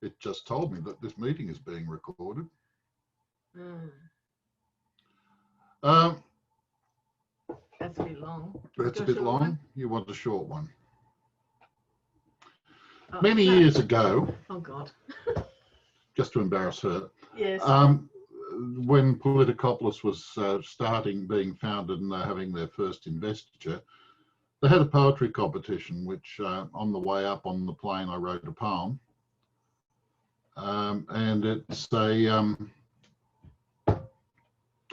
It just told me that this meeting is being recorded. That's a bit long. That's a bit long. You want a short one. Oh, Many no. years ago, Oh God. just to embarrass her, Yes. when Politicopolis was being founded and they're having their first investiture, they had a poetry competition, which on the way up on the plane, I wrote a poem. And it's a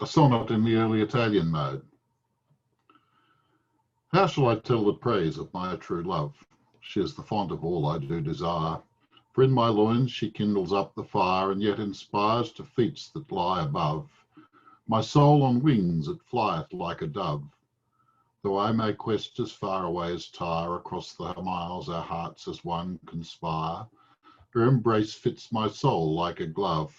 sonnet in the early Italian mode. How shall I tell the praise of my true love? She is the font of all I do desire. For in my loins she kindles up the fire, and yet inspires to feats that lie above. My soul on wings it flieth like a dove. Though I may quest as far away as Tyre, across the miles our hearts as one conspire. Her embrace fits my soul like a glove.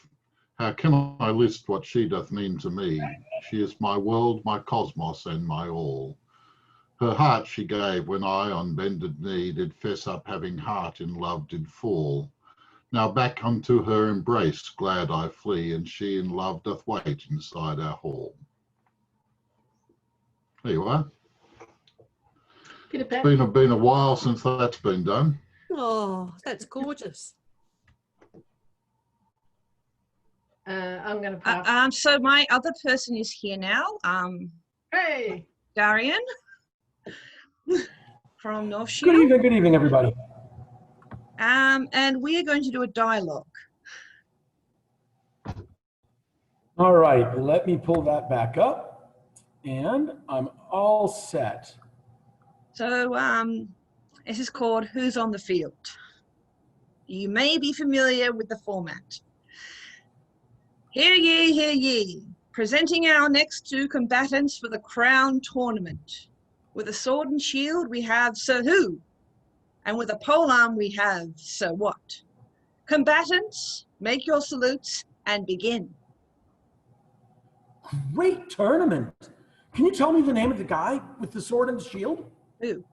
How can I list what she doth mean to me? She is my world, my cosmos, and my all. Her heart she gave when I on bended knee did fess up having heart in love did fall. Now back unto her embrace glad I flee, and she in love doth wait inside our hall. There you are. It's been a while since that's been done. Oh, that's gorgeous. I'm going to pass. So my other person is here now. Hey, Darian from North Shield. Good evening, everybody. And we are going to do a dialogue. All right, let me pull that back up, and I'm all set. So this is called Who's on the Field. You may be familiar with the format. Hear ye, presenting our next two combatants for the Crown Tournament. With a sword and shield we have Sir Who, and with a polearm we have Sir What. Combatants, make your salutes and begin. Great tournament. Can you tell me the name of the guy with the sword and shield? Who?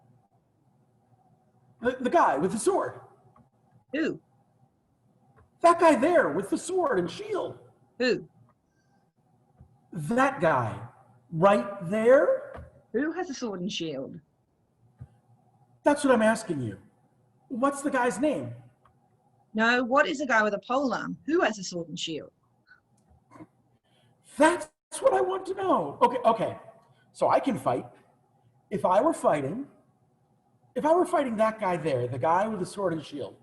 The guy with the sword. Who? That guy there with the sword and shield. Who? That guy right there? Who has a sword and shield? That's what I'm asking you. What's the guy's name? No, what is a guy with a polearm? Who has a sword and shield? That's what I want to know. Okay. So I can fight. If I were fighting that guy there, the guy with the sword and shield,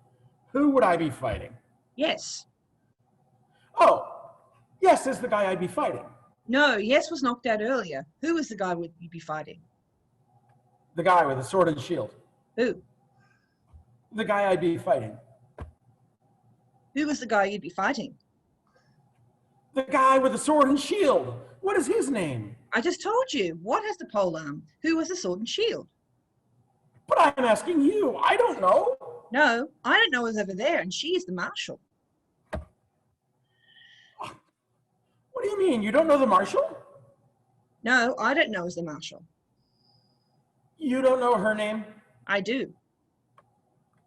who would I be fighting? Yes. Oh, yes is the guy I'd be fighting. No, yes was knocked out earlier. Who is the guy you'd be fighting? The guy with the sword and shield. Who? The guy I'd be fighting. Who was the guy you'd be fighting? The guy with the sword and shield. What is his name? I just told you. What has the polearm? Who has the sword and shield? But I'm asking you. I don't know. No, I don't know who's over there, and she is the marshal. What do you mean? You don't know the marshal? No, I don't know who's the marshal. You don't know her name? I do.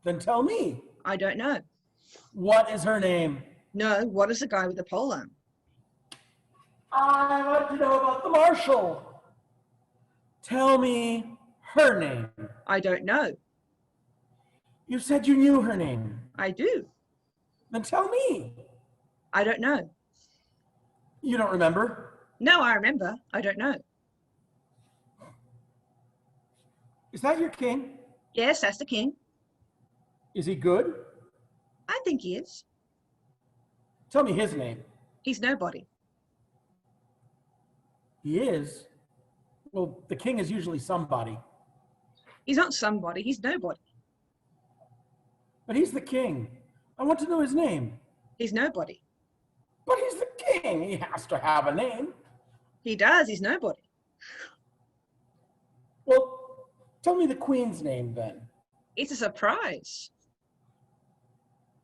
Then tell me. I don't know. What is her name? No, what is the guy with the polearm? I want to know about the marshal. Tell me her name. I don't know. You said you knew her name. I do. Then tell me. I don't know. You don't remember? No, I remember. I don't know. Is that your king? Yes, that's the king. Is he good? I think he is. Tell me his name. He's nobody. He is? Well, the king is usually somebody. He's not somebody, he's nobody. But he's the king. I want to know his name. He's nobody. But he's the king. He has to have a name. He does, he's nobody. Well, tell me the queen's name then. It's a surprise.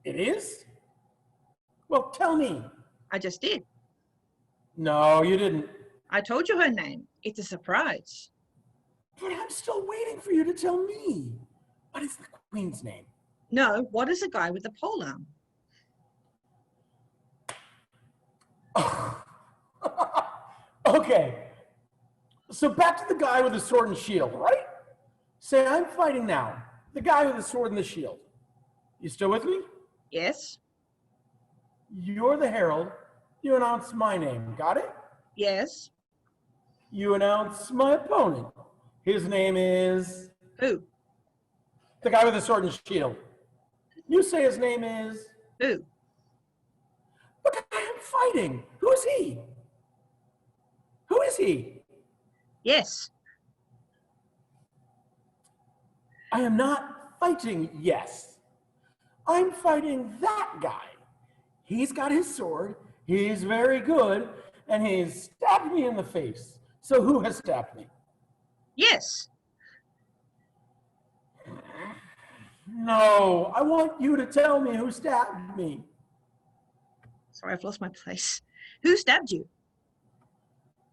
It is? Well, tell me. I just did. No, you didn't. I told you her name. It's a surprise. But I'm still waiting for you to tell me. What is the queen's name? No, what is the guy with the pole arm? Okay. So back to the guy with the sword and shield, right? Say, I'm fighting now. The guy with the sword and the shield. You still with me? Yes. You're the herald. You announce my name. Got it? Yes. You announce my opponent. His name is... Who? The guy with the sword and shield. You say his name is... Who? The guy I'm fighting. Who is he? Who is he? Yes. I am not fighting yes. I'm fighting that guy. He's got his sword, he's very good, and he's stabbed me in the face. So who has stabbed me? Yes. No, I want you to tell me who stabbed me. Sorry, I've lost my place. Who stabbed you?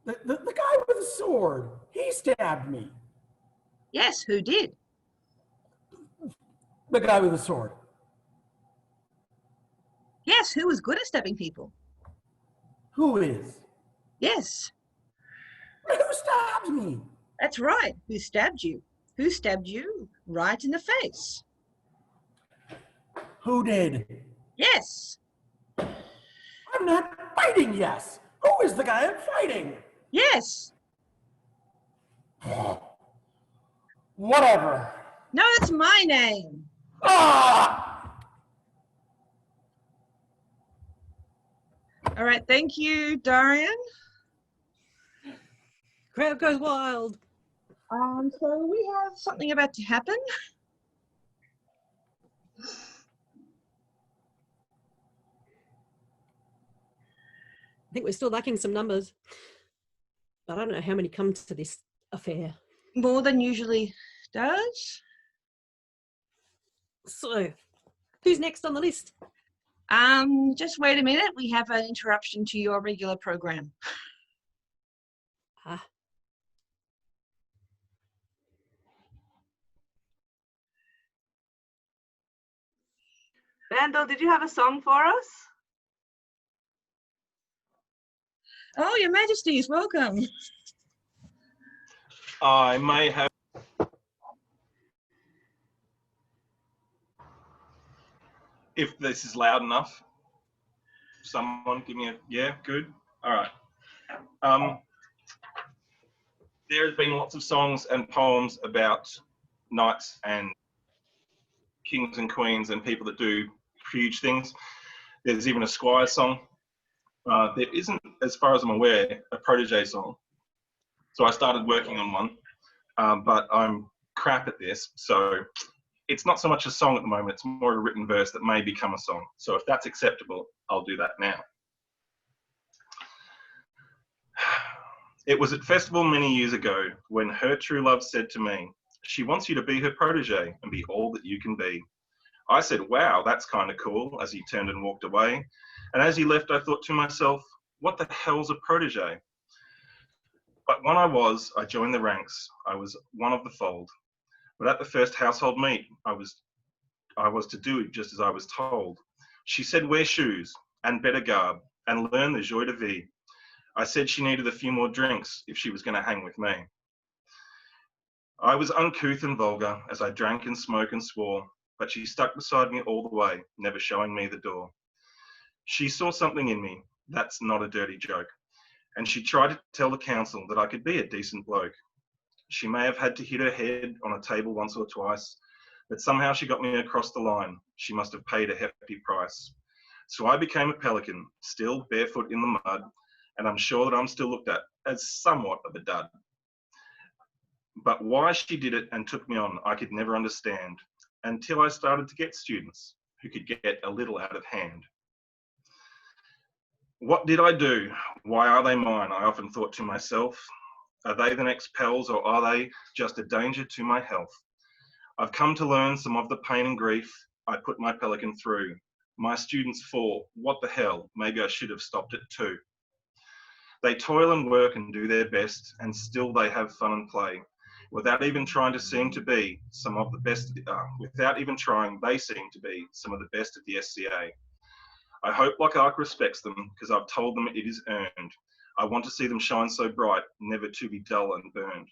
The guy with the sword, he stabbed me. Yes, who did? The guy with the sword. Yes, who was good at stabbing people? Who is? Yes. Who stabbed me? That's right. Who stabbed you? Who stabbed you? Right in the face. Who did? Yes. I'm not fighting yes. Who is the guy I'm fighting? Yes. Whatever. No, that's my name. Ah! All right, thank you, Darian. Crowd goes wild. So we have something about to happen. I think we're still lacking some numbers. But I don't know how many come to this affair. More than usually does. So, who's next on the list? Just wait a minute. We have an interruption to your regular program. Ah. Vandal, did you have a song for us? Oh, Your Majesties, welcome. I may have. If this is loud enough, someone give me a, yeah, good. All right. There's been lots of songs and poems about knights and kings and queens and people that do huge things. There's even a squire song. There isn't, as far as I'm aware, a protege song. So I started working on one, but I'm crap at this. So it's not so much a song at the moment, it's more a written verse that may become a song. So if that's acceptable, I'll do that now. It was at festival many years ago when her true love said to me, she wants you to be her protege and be all that you can be. I said, wow, that's kind of cool, as he turned and walked away. And as he left, I thought to myself, what the hell's a protege? But when I joined the ranks. I was one of the fold. But at the first household meet, I was to do just as I was told. She said, wear shoes and better garb and learn the joie de vivre. I said she needed a few more drinks if she was going to hang with me. I was uncouth and vulgar as I drank and smoked and swore, but she stuck beside me all the way, never showing me the door. She saw something in me, that's not a dirty joke, and she tried to tell the council that I could be a decent bloke. She may have had to hit her head on a table once or twice, but somehow she got me across the line. She must have paid a hefty price. So I became a pelican, still barefoot in the mud, and I'm sure that I'm still looked at as somewhat of a dud. But why she did it and took me on, I could never understand, until I started to get students who could get a little out of hand. What did I do? Why are they mine? I often thought to myself. Are they the next pals, or are they just a danger to my health? I've come to learn some of the pain and grief I put my pelican through. My students fall. What the hell? Maybe I should have stopped it too. They toil and work and do their best, and still they have fun and play. without even trying to seem to be some of the best, without even trying, they seem to be some of the best of the SCA. I hope Lochac respects them because I've told them it is earned. I want to see them shine so bright, never to be dull and burned.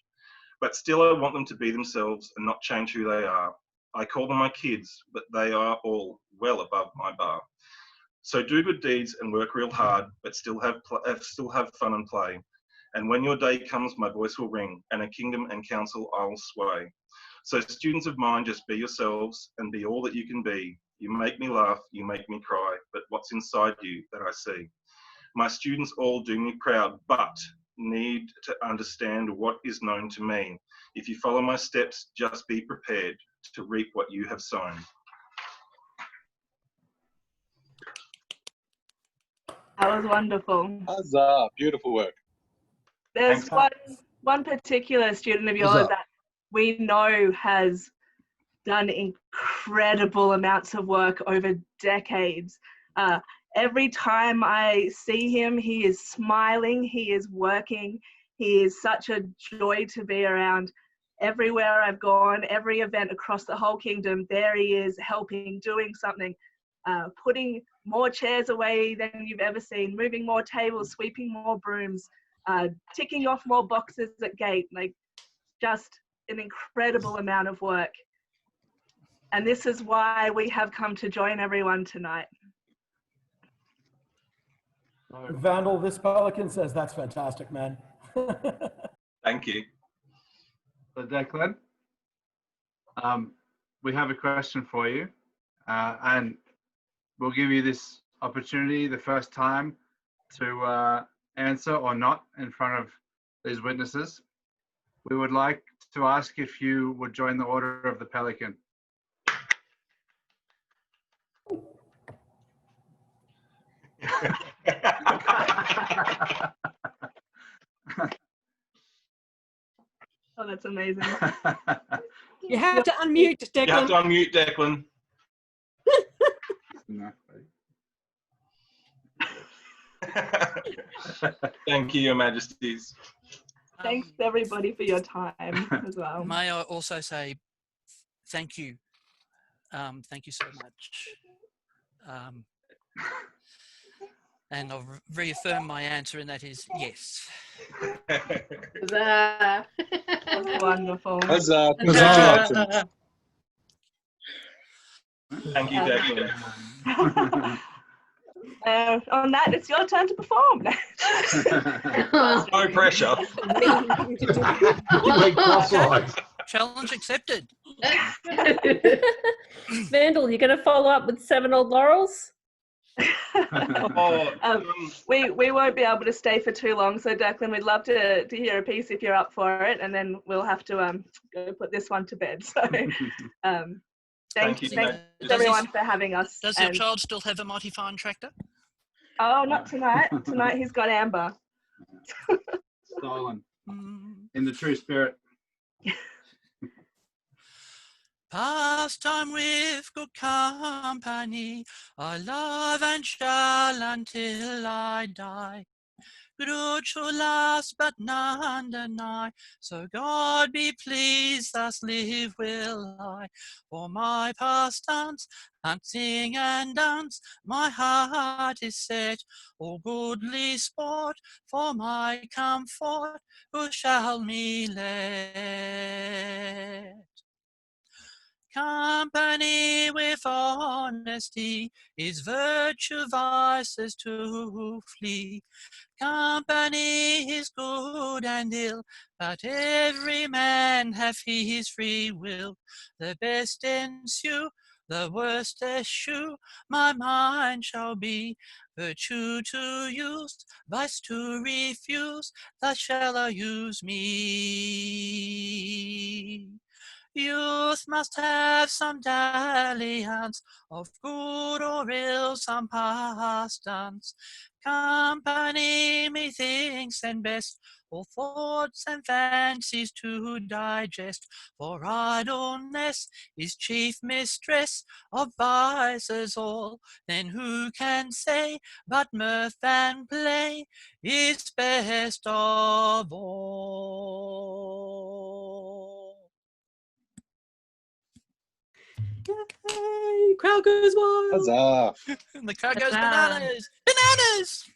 But still I want them to be themselves and not change who they are. I call them my kids, but they are all well above my bar. So do good deeds and work real hard, but still have fun and play. And when your day comes, my voice will ring, and a kingdom and council I'll sway. So students of mine, just be yourselves and be all that you can be. You make me laugh, you make me cry, but what's inside you that I see? My students all do me proud, but need to understand what is known to me. If you follow my steps, just be prepared to reap what you have sown. That was wonderful. Huzzah, beautiful work. There's one particular student of yours that we know has done incredible amounts of work over decades. Every time I see him, he is smiling, he is working, he is such a joy to be around. Everywhere I've gone, every event across the whole kingdom, there he is helping, doing something, putting more chairs away than you've ever seen, moving more tables, sweeping more brooms, ticking off more boxes at gate, like just an incredible amount of work. And this is why we have come to join everyone tonight. Vandal, this pelican says that's fantastic, man. Thank you. So Declan, we have a question for you, and we'll give you this opportunity the first time to answer or not in front of these witnesses. We would like to ask if you would join the Order of the Pelican. Oh, that's amazing. You have to unmute, Declan. You have to unmute, Declan. Thank you, Your Majesties. Thanks everybody for your time as well. May I also say thank you. Thank you so much. And I'll reaffirm my answer, and that is yes. Huzzah. That's wonderful. Huzzah, congratulations. Thank you, Declan. On that, it's your turn to perform. No pressure. Challenge accepted. Vandal, you're going to follow up with 7 Old Laurels? We won't be able to stay for too long, so Declan, we'd love to hear a piece if you're up for it, and then we'll have to go put this one to bed. So thanks everyone for having us. Does your child still have a mighty fine tractor? Oh, not tonight. Tonight he's got Amber. Stolen. In the true spirit. Pastime with good company, I love and shall until I die. Good shall last, but none deny. So God be pleased, thus live will I. For my pastimes, hunt, sing and dance, my heart is set. All goodly sport, for my comfort, who shall me let? Company with honesty is virtue, vices to flee. Company is good and ill, but every man hath his free will. The best ensue, the worst eschew, my mind shall be. Virtue to use, vice to refuse, thus shall I use me. Youth must have some dalliance, of good or ill some pastance. Company methinks and best, all thoughts and fancies to digest. For idleness is chief mistress of vices all. Then who can say but mirth and play is best of all? Yay! Crowd goes wild. Huzzah. And the crowd goes Huzzah. bananas. Bananas!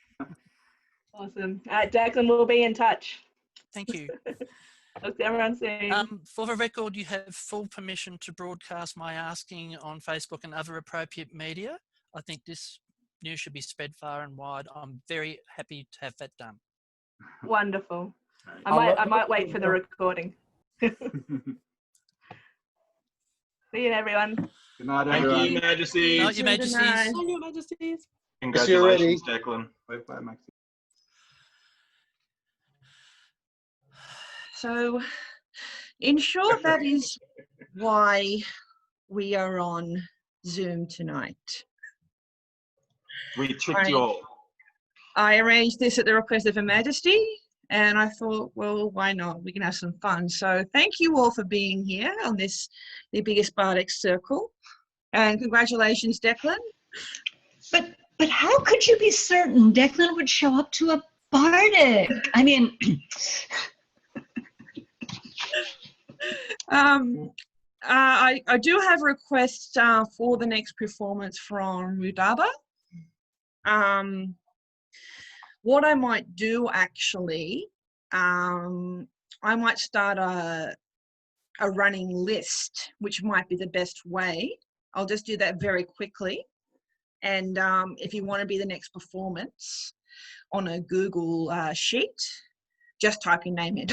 Awesome. Declan, we'll be in touch. Thank you. I'll see everyone soon. For the record, you have full permission to broadcast my asking on Facebook and other appropriate media. I think this news should be spread far and wide. I'm very happy to have that done. Wonderful. I might wait for the recording. See you, everyone. Good night, Thank everyone. you, Majesties. Good night, Your Majesties. Thank you, Your Majesties. Congratulations, Declan. Bye, Maxi. So, in short, that is why we are on Zoom tonight. We tricked you all. I arranged this at the request of Her Majesty, and I thought, well, why not? We can have some fun. So thank you all for being here on this, the biggest Bardic Circle. And congratulations, Declan. But how could you be certain Declan would show up to a Bardic? I mean... I do have requests for the next performance from Rudaba. What I might do actually, I might start a running list, which might be the best way. I'll just do that very quickly. And if you want to be the next performance on a Google sheet, just type your name in.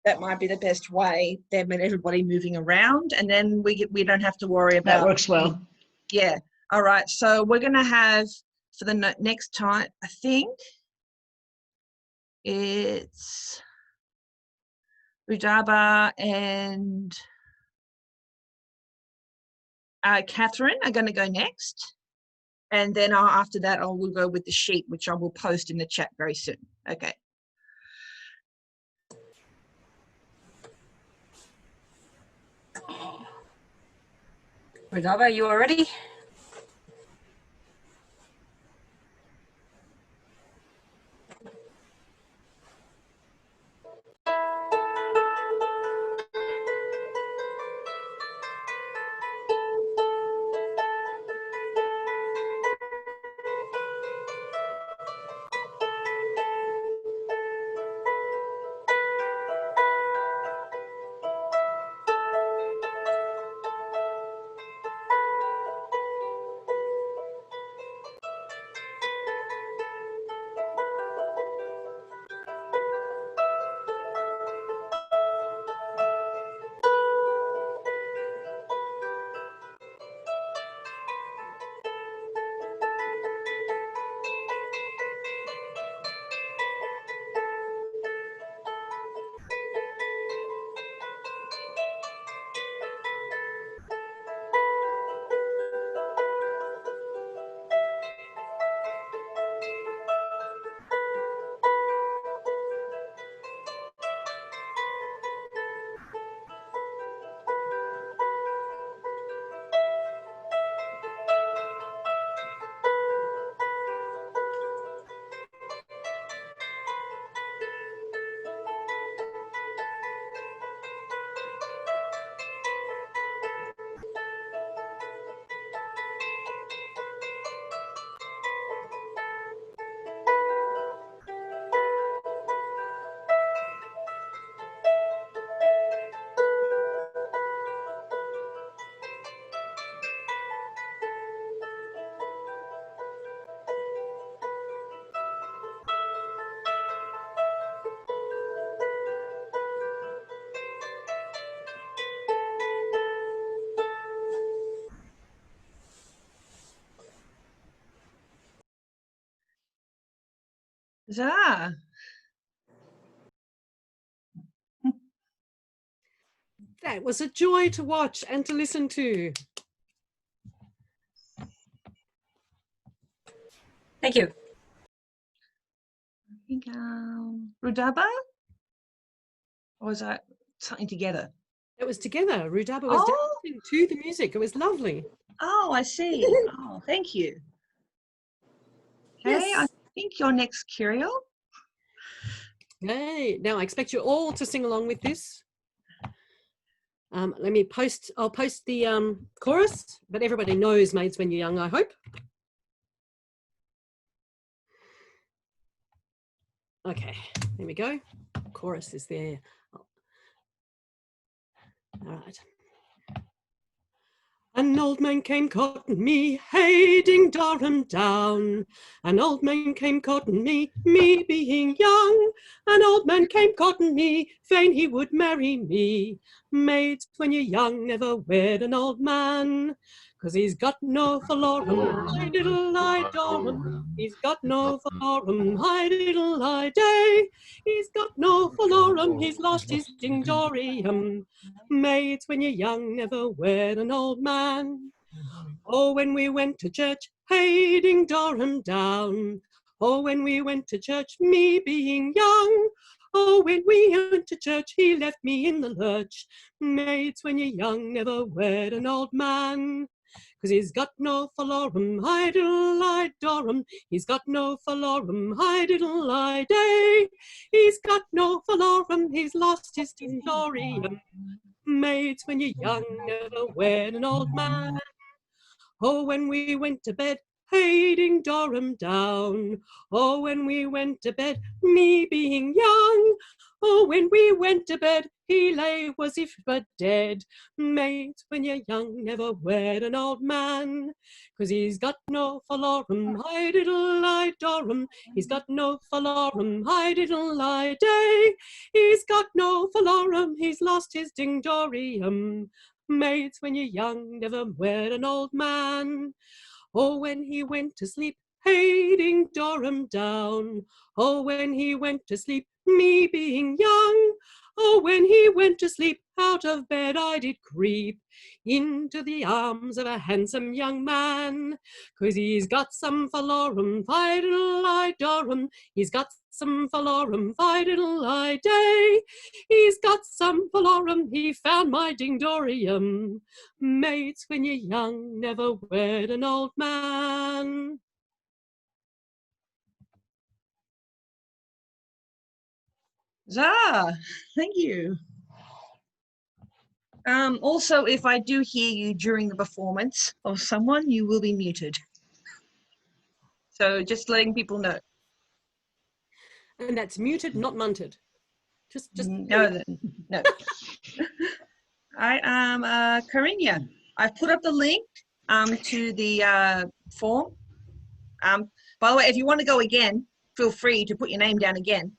That might be the best way. They've been everybody moving around, and then we don't have to worry about. That works well. Yeah. All right. So we're going to have for the next time, I think it's Rudaba and Catherine are going to go next, and then after that, I will go with the sheet, which I will post in the chat very soon. Okay. Rudaba, you all ready? Huzzah. That was a joy to watch and to listen to. Thank you. I think Rudaba? Or was that something together? It was together. Rudaba was dancing to the music. It was lovely. Oh, I see. Oh, thank you. Okay, Yes. I think you're next, Curiel. Hey, now I expect you all to sing along with this. I'll post the chorus, but everybody knows Maids When You're Young, I hope. Okay, there we go. Chorus is there. All right. An old man came courting me, hey ding Durham down. An old man came courting me being young. An old man came courting me, fain he would marry me. Maids, when you're young, never wed an old man, 'cause he's got no falorum, hi diddle I dorum. He's got no falorum, hi diddle I day. He's got no falorum, he's lost his dingdorium. Maids, when you're young, never wed an old man. Oh, when we went to church, hey ding Durham down. Oh, when we went to church, me being young. Oh, when we went to church, he left me in the lurch. Maids, when you're young, never wed an old man, 'cause he's got no falorum, hi diddle I dorum. He's got no falorum, hi diddle I day. He's got no falorum, he's lost his dingdorium. Maids, when you're young, never wed an old man. Oh, when we went to bed, hey ding Durham down. Oh, when we went to bed, me being young. Oh, when we went to bed, he lay was if but dead. Maids, when you're young, never wed an old man, 'cause he's got no falorum, hi diddle I dorum. He's got no falorum, hi diddle I day. He's got no falorum, he's lost his dingdorium. Maids, when you're young, never wed an old man. Oh, when he went to sleep, hey ding Durham down. Oh, when he went to sleep, me being young. Oh, when he went to sleep, out of bed I did creep into the arms of a handsome young man, 'cause he's got some falorum, fi-diddle I dorum. He's got some falorum, fi-diddle I day. He's got some falorum, he found my dingdorium. Maids, when you're young, never wed an old man. Zah, thank you. Also, if I do hear you during the performance of someone, you will be muted. So just letting people know. And that's muted, not munted. Just no. I am Karinya. I've put up the link to the form. By the way, if you want to go again, feel free to put your name down again.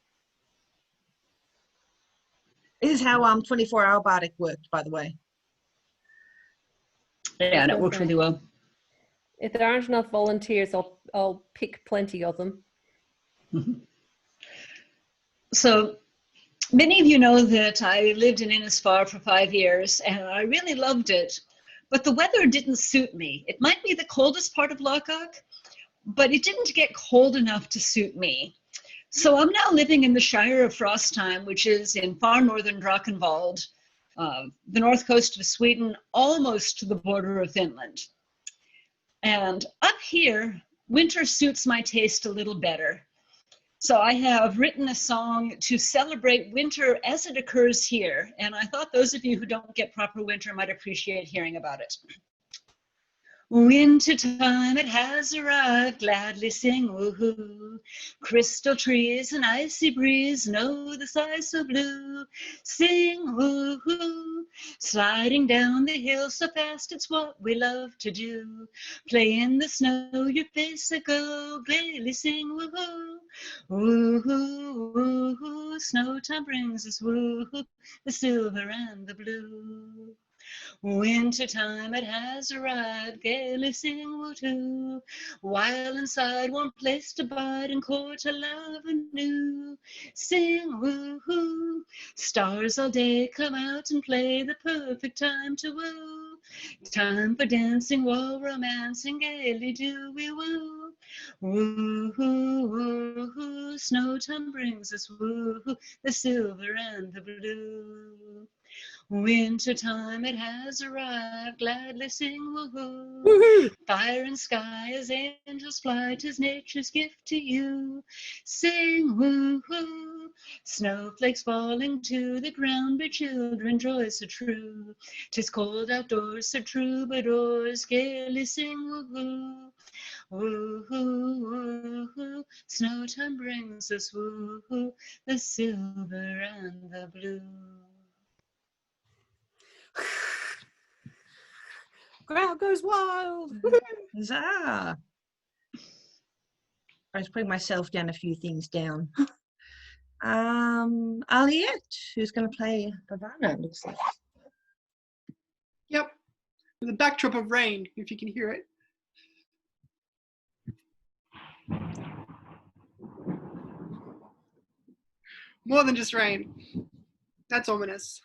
This is how 24-hour Bardic worked, by the way. Yeah, and it worked really well. If there aren't enough volunteers, I'll pick plenty of them. So many of you know that I lived in Innisfail for 5 years, and I really loved it. But the weather didn't suit me. It might be the coldest part of Lochac, but it didn't get cold enough to suit me. So I'm now living in the Shire of Frostheim, which is in far northern Drakenwald, the north coast of Sweden, almost to the border of Finland. And up here, winter suits my taste a little better. So I have written a song to celebrate winter as it occurs here. And I thought those of you who don't get proper winter might appreciate hearing about it. Winter time, it has arrived, gladly sing woohoo. Crystal trees and icy breeze, know the sky so blue. Sing woohoo, sliding down the hill so fast, it's what we love to do. Play in the snow, your face a go, gaily sing woohoo. Woohoo, woohoo, snow time brings us woohoo, the silver and the blue. Winter time, it has arrived, gaily sing woo-hoo, while inside one place to bide and court a love anew. Sing woo-hoo, stars all day come out and play, the perfect time to woo. Time for dancing while romancing, gaily do we woo. Woo-hoo, woo-hoo, snow time brings us woo-hoo, the silver and the blue. Winter time, it has arrived, gladly sing woohoo. Woohoo! Fire and sky as angels fly, 'tis nature's gift to you. Sing woohoo, Snowflakes falling to the ground, but children joy so true. 'Tis cold outdoors, so troubadours gaily sing woo-hoo. Woo-hoo, woo-hoo, snow time brings us woo-hoo, the silver and the blue. Crowd goes wild. Huzzah! I was putting myself down a few things down. Aliette, who's going to play Bavana, it looks like. Yep, with a backdrop of rain, if you can hear it. More than just rain. That's ominous.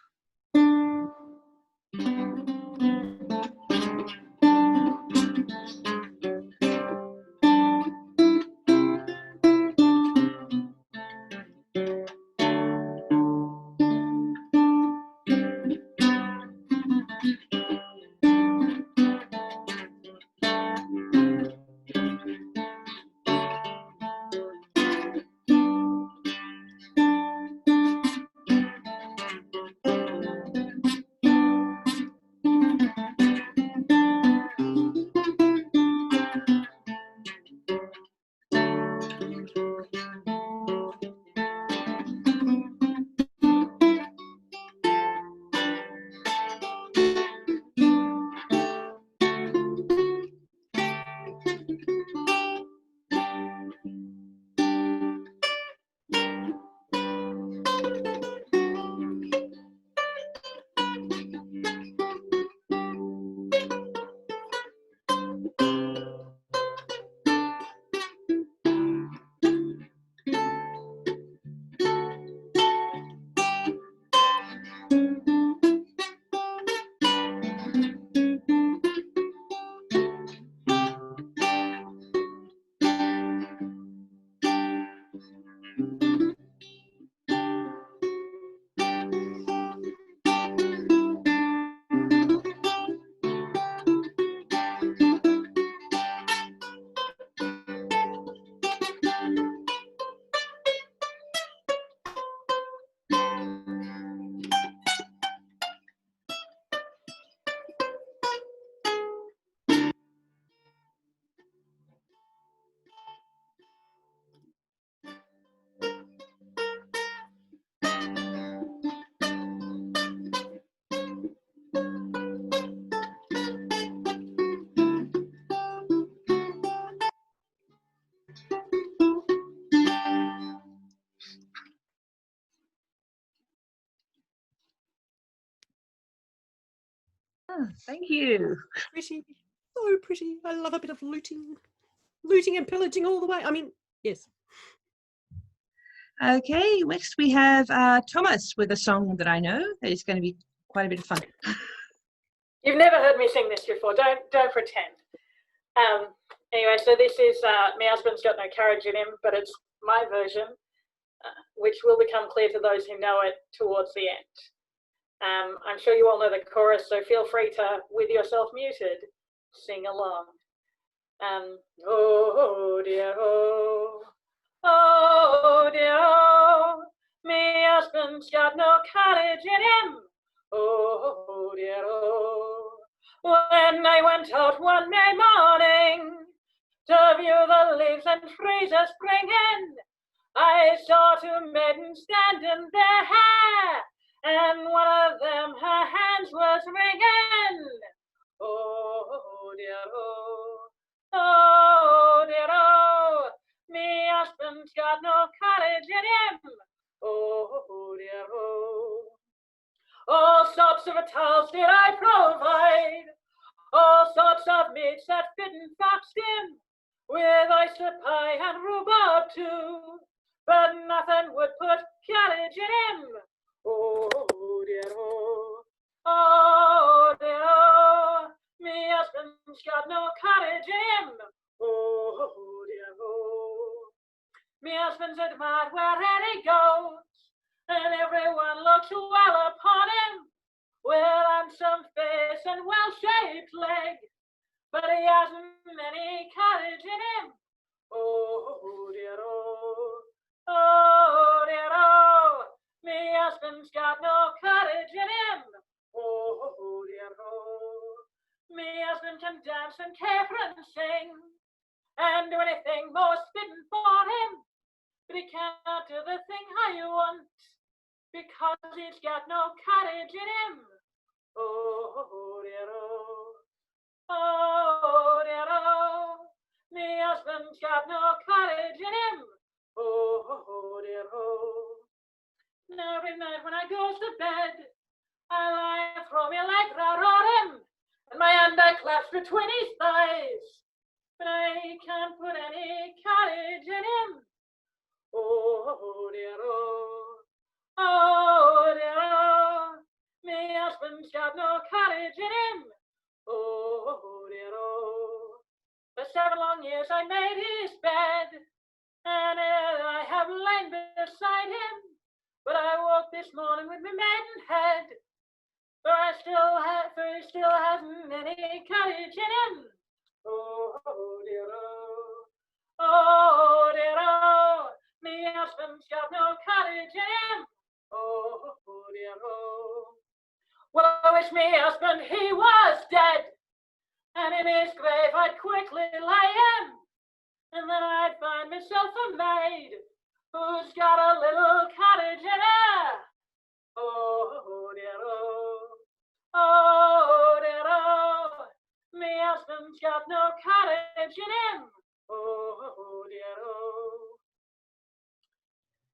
Oh, thank you. Pretty, so pretty. I love a bit of looting. Looting and pillaging all the way. I mean, yes. Okay, next we have Thomas with a song that I know that is going to be quite a bit of fun. You've never heard me sing this before. Don't pretend. Anyway, so this is My Husband's Got No Courage in Him, but it's my version, which will become clear to those who know it towards the end. I'm sure you all know the chorus, so feel free to, with yourself muted, sing along. Oh dear, oh dear, oh, me husband's got no courage in him. Oh dear, oh, when I went out one May morning to view the leaves and trees a springing, I saw two maidens standing there, and one of them her hands was wringing. Oh dear, oh dear, oh, me husband's got no courage in him. Oh dear, oh. All sorts of towels did I provide, all sorts of meats that fit and foxed in, with oyster pie and rhubarb too, but nothing would put courage in him. Oh dear, oh, oh dear, oh, me husband's got no courage in him. Oh dear, oh, me husband's admired wherever he goes, and everyone looks well upon him, with handsome face and well-shaped leg, but he hasn't any courage in him. Oh dear, oh, Oh dear, oh, me husband's got no courage in him. Oh dear, oh, me husband can dance and caper and sing, and do anything most fitting for him, but he can't do the thing I want, because he's got no courage in him. Oh dear, oh, oh dear, oh, me husband's got no courage in him. Oh dear, oh. Now every night when I goes to bed, I lie and throw me like that on him, and my hand I clasp between his thighs, but I can't put any courage in him. Oh dear, oh, oh dear, oh, me husband's got no courage in him. Oh dear, oh, for 7 long years I made his bed, and I have lain beside him, but I woke this morning with my maiden head, for he still hasn't any courage in him. Oh dear, oh, oh dear, oh, me husband's got no courage in him. Oh dear, oh. Well, I wish me husband he was dead, and in his grave I'd quickly lay him, and then I'd find myself a maid who's got a little courage in her. Oh dear, oh, oh dear, oh, me husband's got no courage in him. Oh dear, oh.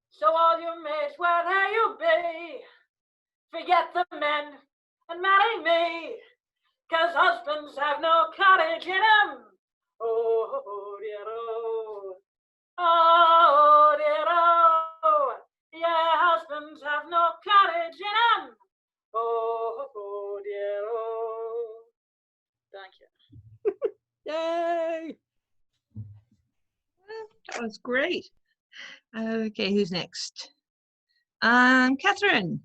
So all you maids, wherever you be, forget the men and marry me, 'cause husbands have no courage in them. Oh dear, oh, oh dear, oh, yeah, husbands have no courage in them. Oh dear, oh. Thank you. Yay! That was great. Okay, who's next? Catherine.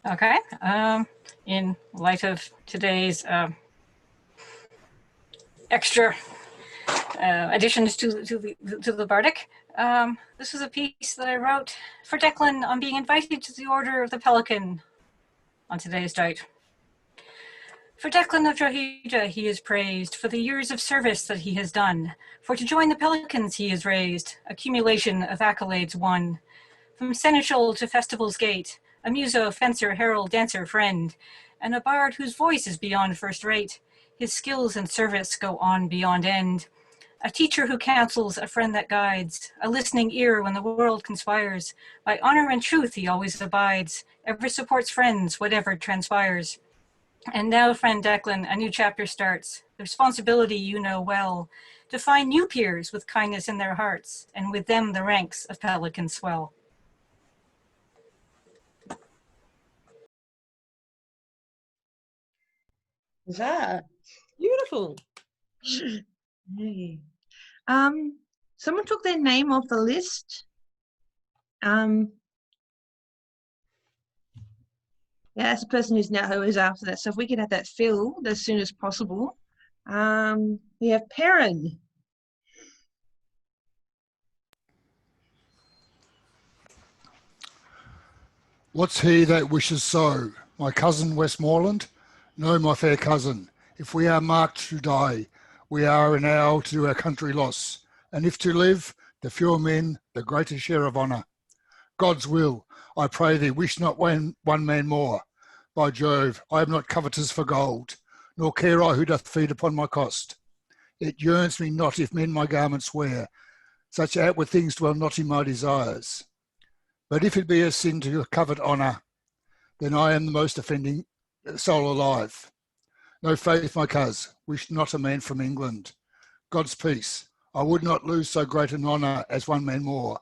Okay. In light of today's extra additions to the Bardic, this is a piece that I wrote for Declan on being invited to the Order of the Pelican on today's date. For Declan of Drogheda he is praised for the years of service that he has done, for to join the Pelicans he is raised, accumulation of accolades won. From seneschal to festival's gate, a muso, fencer, herald, dancer, friend, and a bard whose voice is beyond first rate. His skills and service go on beyond end. A teacher who counsels, a friend that guides, a listening ear when the world conspires. By honor and truth he always abides, ever supports friends, whatever transpires. And now, friend Declan, a new chapter starts. The responsibility you know well, to find new peers with kindness in their hearts, and with them the ranks of Pelicans swell. That beautiful. Hey. Someone took their name off the list. Yeah, that's the person who is after that. So if we could have that filled as soon as possible. We have Perrin. What's he that wishes so? My cousin Westmoreland? No, my fair cousin, if we are marked to die, we are an hour to do our country loss, and if to live, the fewer men, the greater share of honour. God's will, I pray thee, wish not one man more. By Jove, I am not covetous for gold, nor care I who doth feed upon my cost. It yearns me not if men my garments wear, such outward things dwell not in my desires. But if it be a sin to covet honour, then I am the most offending soul alive. No faith, my coz, wish not a man from England. God's peace, I would not lose so great an honour as one man more.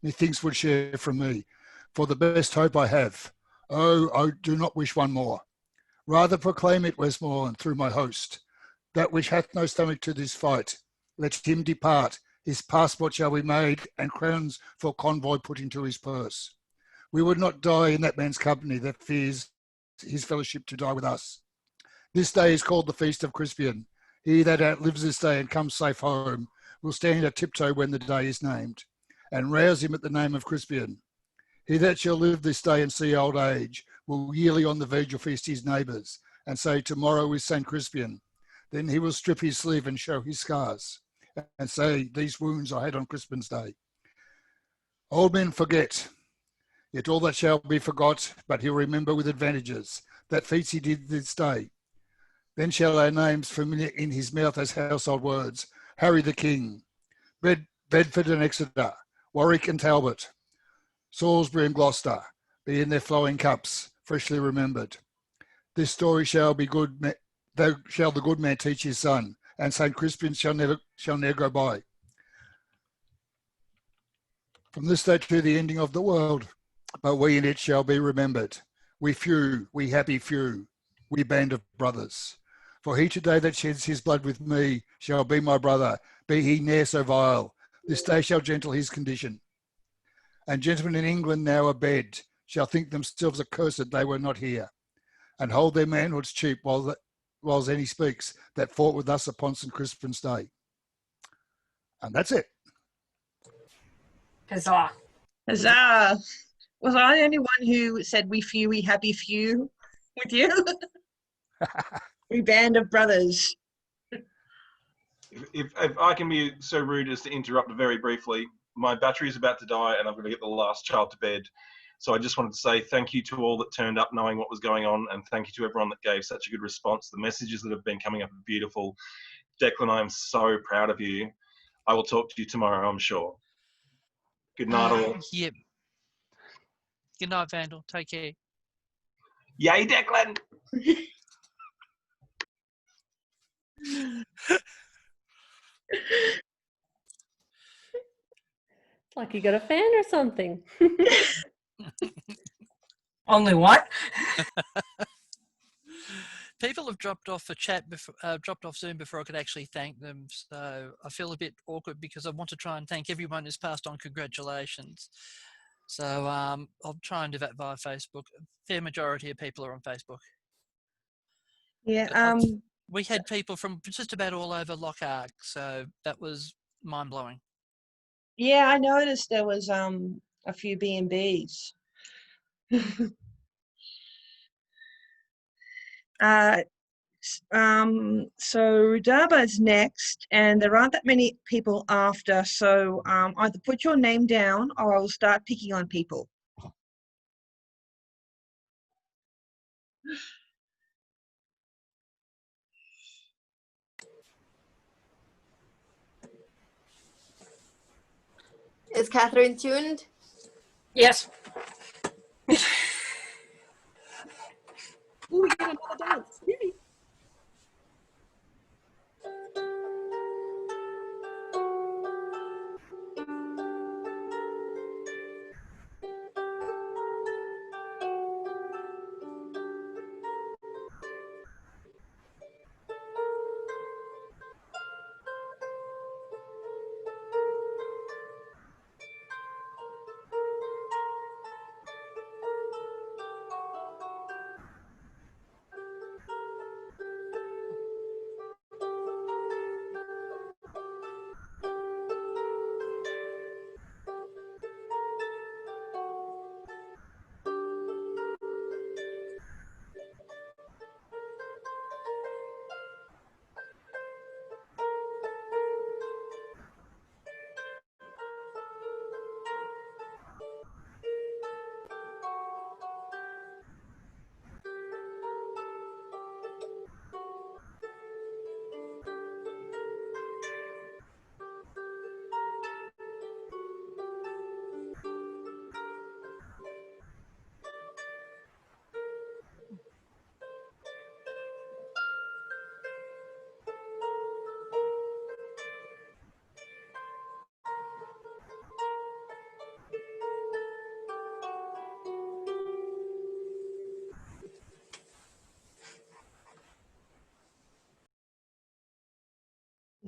Methinks would share from me, for the best hope I have. Oh, I do not wish one more. Rather proclaim it, Westmoreland, through my host. That which hath no stomach to this fight, let him depart. His passport shall be made, and crowns for convoy put into his purse. We would not die in that man's company that fears his fellowship to die with us. This day is called the Feast of Crispian. He that outlives this day and comes safe home will stand a tiptoe when the day is named, and rouse him at the name of Crispian. He that shall live this day and see old age will yearly on the Virgil feast his neighbours, and say, tomorrow is St. Crispian. Then he will strip his sleeve and show his scars, and say, these wounds I had on Crispian's day. Old men forget, yet all that shall be forgot, but he'll remember with advantages that feats he did this day. Then shall our names familiar in his mouth as household words, Harry the King, Bedford and Exeter, Warwick and Talbot, Salisbury and Gloucester, be in their flowing cups, freshly remembered. This story shall be good, shall the good man teach his son, and St. Crispian shall never go by. From this day to the ending of the world, but we in it shall be remembered. We few, we happy few, we band of brothers. For he today that sheds his blood with me shall be my brother, be he ne'er so vile. This day shall gentle his condition. And gentlemen in England now abed shall think themselves accursed they were not here, and hold their manhoods cheap whiles any speaks that fought with us upon St. Crispin's Day. And that's it. Huzzah. Huzzah. Was I the only one who said we few, we happy few with you? We band of brothers. If I can be so rude as to interrupt very briefly, my battery is about to die and I'm going to get the last child to bed. So I just wanted to say thank you to all that turned up knowing what was going on, and thank you to everyone that gave such a good response. The messages that have been coming up are beautiful. Declan, I am so proud of you. I will talk to you tomorrow, I'm sure. Good night, all. Yep. Good night, Vandal. Take care. Yay, Declan! Like you got a fan or something. Only what? People have dropped off a chat before, dropped off Zoom before I could actually thank them. So I feel a bit awkward because I want to try and thank everyone who's passed on congratulations. So I'll try and do that via Facebook. A fair majority of people are on Facebook. Yeah. We had people from just about all over Lochac, so that was mind blowing. Yeah, I noticed there was a few B&Bs. So Rudaba's next, and there aren't that many people after, so either put your name down or I'll start picking on people. Is Catherine tuned? Yes. Oh, we got another dance. Yay.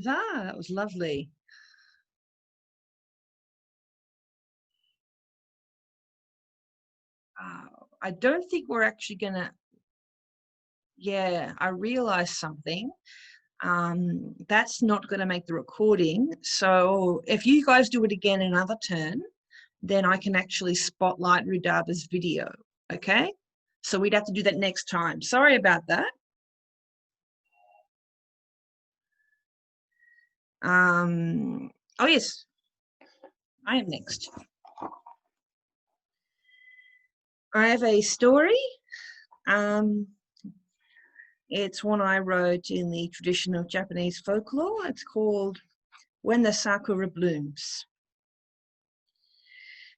That was lovely. I don't think we're actually going to Yeah, I realized something. That's not going to make the recording. So if you guys do it again another turn, then I can actually spotlight Rudaba's video, okay? So we'd have to do that next time. Sorry about that. Oh yes, I am next. I have a story. It's one I wrote in the tradition of Japanese folklore. It's called When the Sakura Blooms.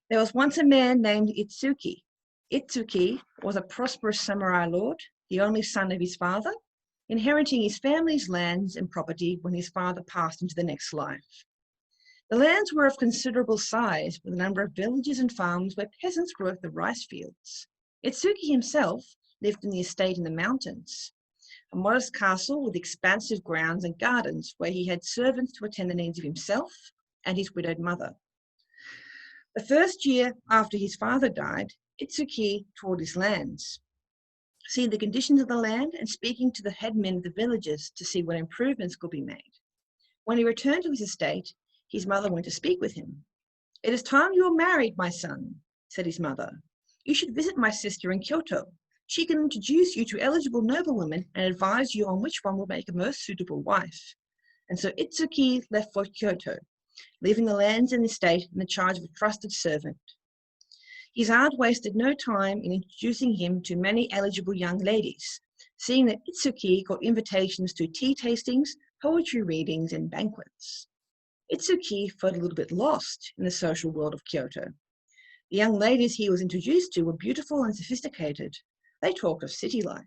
There was once a man named Itsuki. Itsuki was a prosperous samurai lord, the only son of his father, inheriting his family's lands and property when his father passed into the next life. The lands were of considerable size, with a number of villages and farms where peasants worked the rice fields. Itsuki himself lived in the estate in the mountains, a modest castle with expansive grounds and gardens where he had servants to attend the needs of himself and his widowed mother. The first year after his father died, Itsuki toured his lands, seeing the conditions of the land and speaking to the headmen of the villages to see what improvements could be made. When he returned to his estate, his mother went to speak with him. "It is time you were married, my son," said his mother. "You should visit my sister in Kyoto. She can introduce you to eligible noblewomen and advise you on which one will make a most suitable wife." And so Itsuki left for Kyoto, leaving the lands and estate in the charge of a trusted servant. His aunt wasted no time in introducing him to many eligible young ladies, seeing that Itsuki got invitations to tea tastings, poetry readings, and banquets. Itsuki felt a little bit lost in the social world of Kyoto. The young ladies he was introduced to were beautiful and sophisticated. They talked of city life.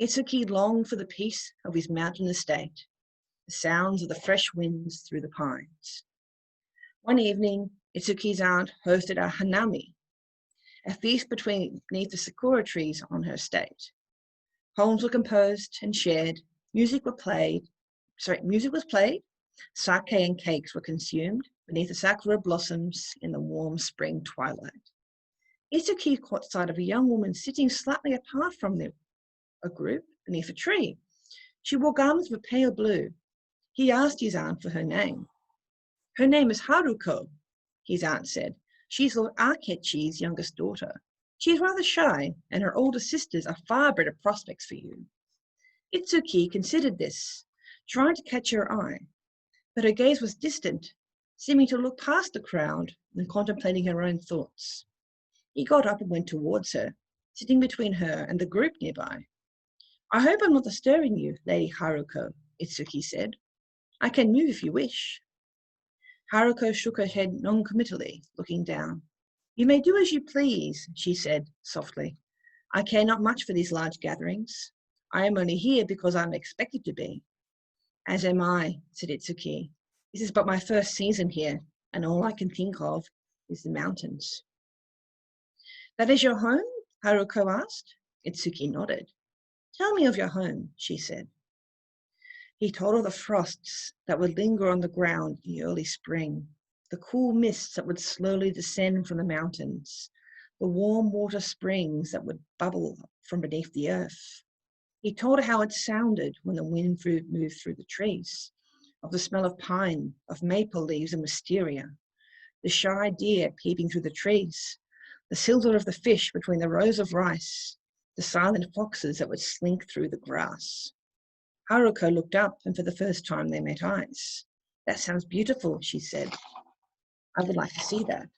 Itsuki longed for the peace of his mountain estate, the sounds of the fresh winds through the pines. One evening, Itsuki's aunt hosted a hanami, a feast beneath the sakura trees on her estate. Poems were composed and shared, music was played, sake and cakes were consumed beneath the sakura blossoms in the warm spring twilight. Itsuki caught sight of a young woman sitting slightly apart from a group beneath a tree. She wore garments of a pale blue. He asked his aunt for her name. "Her name is Haruko," his aunt said. "She's Lord Akechi's youngest daughter. She is rather shy, and her older sisters are far better prospects for you." Itsuki considered this, trying to catch her eye, but her gaze was distant, seeming to look past the crowd and contemplating her own thoughts. He got up and went towards her, sitting between her and the group nearby. "I hope I'm not disturbing you, Lady Haruko," Itsuki said. "I can move if you wish." Haruko shook her head non-committally, looking down. "You may do as you please," she said softly. "I care not much for these large gatherings. I am only here because I am expected to be." "As am I," said Itsuki. "This is but my first season here, and all I can think of is the mountains." "That is your home?" Haruko asked. Itsuki nodded. "Tell me of your home," she said. He told of the frosts that would linger on the ground in the early spring, the cool mists that would slowly descend from the mountains, the warm water springs that would bubble from beneath the earth. He told her how it sounded when the wind moved through the trees, of the smell of pine, of maple leaves and wisteria, the shy deer peeping through the trees, the silver of the fish between the rows of rice, the silent foxes that would slink through the grass. Haruko looked up, and for the first time they met eyes. "That sounds beautiful," she said. "I would like to see that."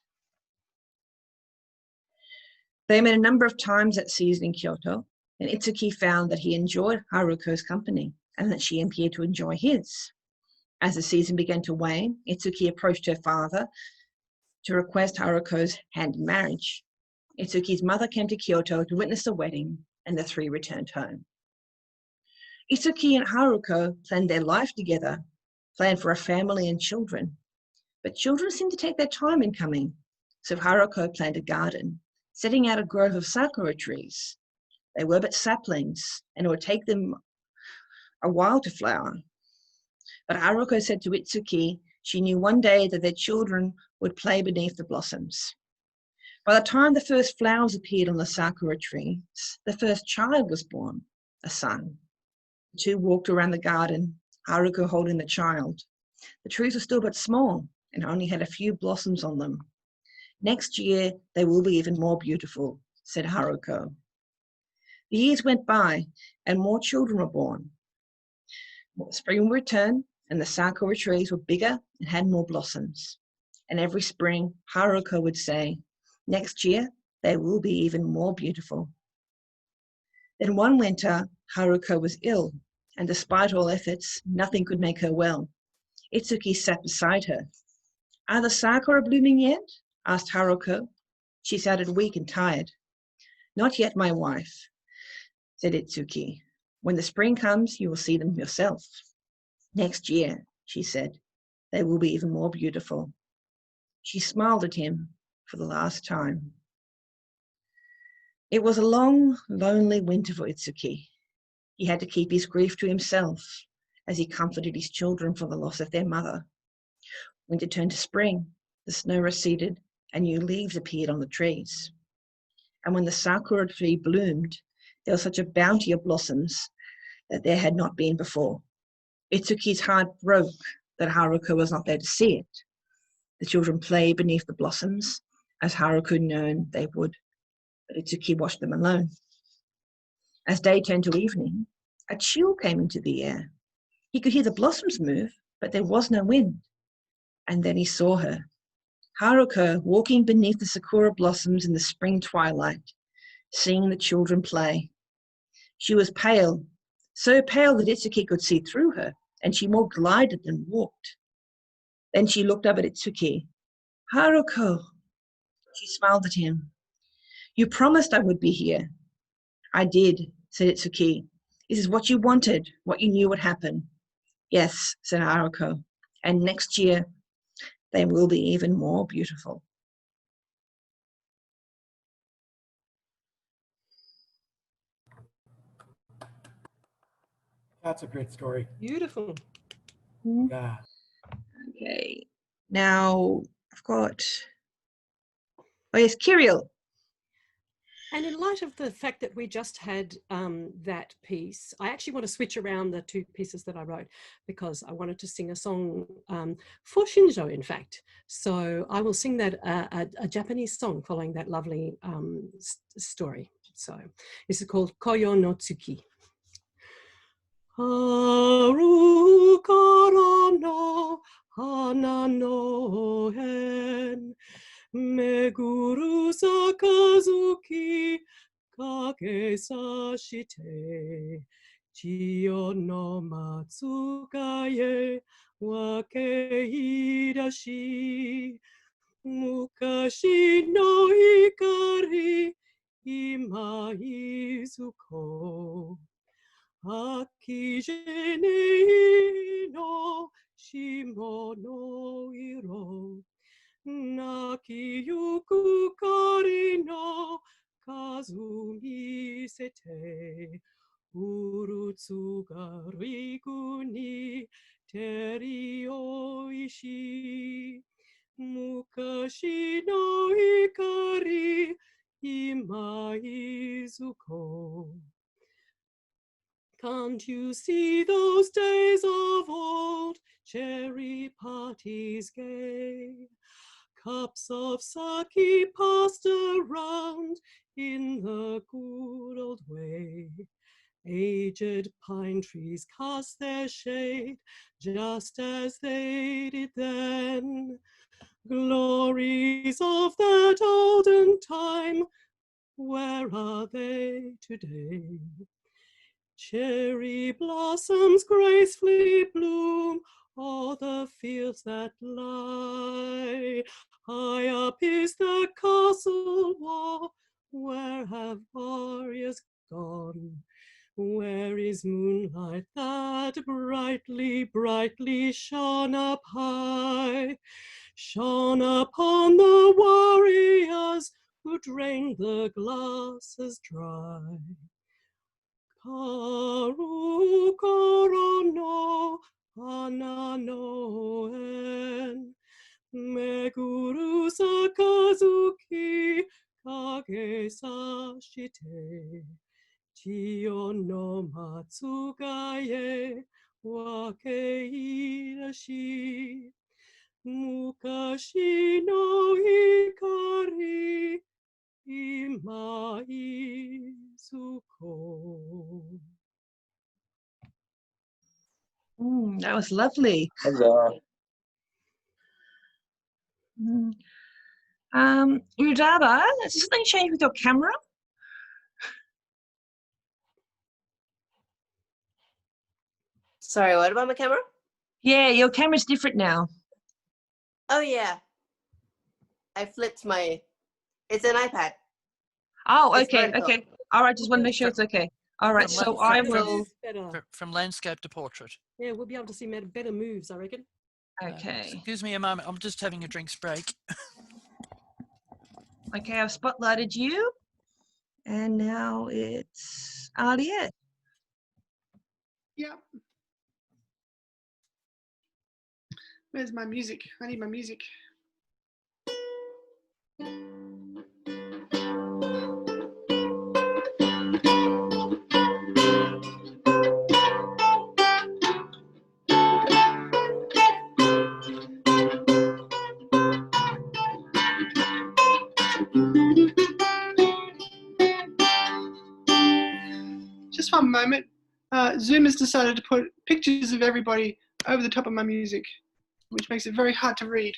They met a number of times that season in Kyoto, and Itsuki found that he enjoyed Haruko's company and that she appeared to enjoy his. As the season began to wane, Itsuki approached her father to request Haruko's hand in marriage. Itsuki's mother came to Kyoto to witness the wedding, and the three returned home. Itsuki and Haruko planned their life together, planned for a family and children. But children seemed to take their time in coming, so Haruko planned a garden, setting out a grove of sakura trees. They were but saplings, and it would take them a while to flower. But Haruko said to Itsuki she knew one day that their children would play beneath the blossoms. By the time the first flowers appeared on the sakura trees, the first child was born, a son. The two walked around the garden, Haruko holding the child. The trees were still but small and only had a few blossoms on them. Next year, they will be even more beautiful, said Haruko. The years went by and more children were born. Spring would return and the sakura trees were bigger and had more blossoms. And every spring, Haruko would say, next year, they will be even more beautiful. Then one winter, Haruko was ill, and despite all efforts, nothing could make her well. Itsuki sat beside her. Are the sakura blooming yet? Asked Haruko. She sounded weak and tired. Not yet, my wife, said Itsuki. When the spring comes, you will see them yourself. Next year, she said, they will be even more beautiful. She smiled at him for the last time. It was a long, lonely winter for Itsuki. He had to keep his grief to himself as he comforted his children for the loss of their mother. Winter turned to spring, the snow receded, and new leaves appeared on the trees. And when the sakura tree bloomed, there was such a bounty of blossoms that there had not been before. Itsuki's heart broke that Haruko was not there to see it. The children played beneath the blossoms, as Haruko known they would, but Itsuki watched them alone. As day turned to evening, a chill came into the air. He could hear the blossoms move, but there was no wind. And then he saw her, Haruko, walking beneath the sakura blossoms in the spring twilight, seeing the children play. She was pale, so pale that Itsuki could see through her, and she more glided than walked. Then she looked up at Itsuki. Haruko, she smiled at him. You promised I would be here. I did, said Itsuki. This is what you wanted, what you knew would happen. Yes, said Haruko, and next year they will be even more beautiful. That's a great story. Beautiful. Yeah. Okay, now I've got, oh yes, Kirill. And in light of the fact that we just had that piece, I actually want to switch around the two pieces that I wrote because I wanted to sing a song for Shinjo, in fact. So I will sing that a Japanese song following that lovely story. So this is called Koyo no Tsuki. Haru kara no hana no hen meguru sakazuki kage sashite chiyo no matsukaye wake irashi mukashi no hikari ima izuko Akijene no shimo no iro Naki yuku kari no kazu misete Urutsu ga riku ni teri oishi Mukashi no hikari ima izuko Can't you see those days of old, cherry parties gay? Cups of sake passed around in the good old way. Aged pine trees cast their shade just as they did then. Glories of that olden time, where are they today? Cherry blossoms gracefully bloom o'er the fields that lie. High up is the castle wall, where have warriors gone? Where is moonlight that brightly, brightly shone up high? Shone upon the warriors who drained the glasses dry. Haru kara no hana no en meguru sakazuki kage sashite Chio no matsugae wake irashi. Mukashi no hikari ima izuko. That was lovely. Huzzah. Udaba, is there something changed with your camera? Sorry, what about my camera? Yeah, your camera's different now. Oh yeah. I flipped my, it's an iPad. Oh, It's okay, vertical. okay. All right, just want to make sure it's okay. All right, so I will. From landscape to portrait. Yeah, we'll be able to see better moves, I reckon. Okay. Excuse me a moment. I'm just having a drinks break. Okay, I've spotlighted you. And now it's Aliette. Yeah. Where's my music? I need my music. Just one moment. Zoom has decided to put pictures of everybody over the top of my music, which makes it very hard to read.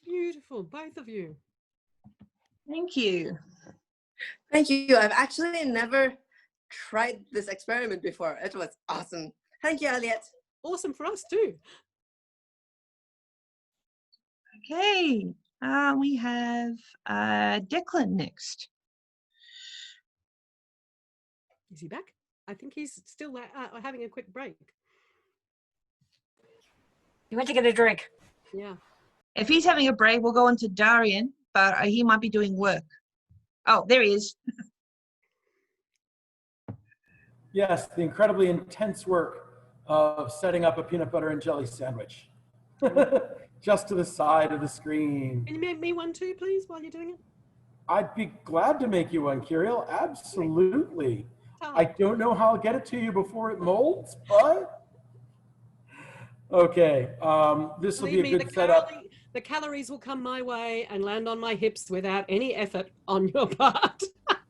Beautiful, both of you. Thank you. Thank you. I've actually never tried this experiment before. It was awesome. Thank you, Aliette. Awesome for us too. Okay, we have Declan next. Is he back? I think he's still having a quick break. He went to get a drink. Yeah. If he's having a break, we'll go on to Darian, but he might be doing work. Oh, there he is. Yes, the incredibly intense work of setting up a peanut butter and jelly sandwich. Just to the side of the screen. Can you make me one too, please, while you're doing it? I'd be glad to make you one, Kirill. Absolutely. I don't know how I'll get it to you before it molds, but okay. This will be a good setup. The calories will come my way and land on my hips without any effort on your part.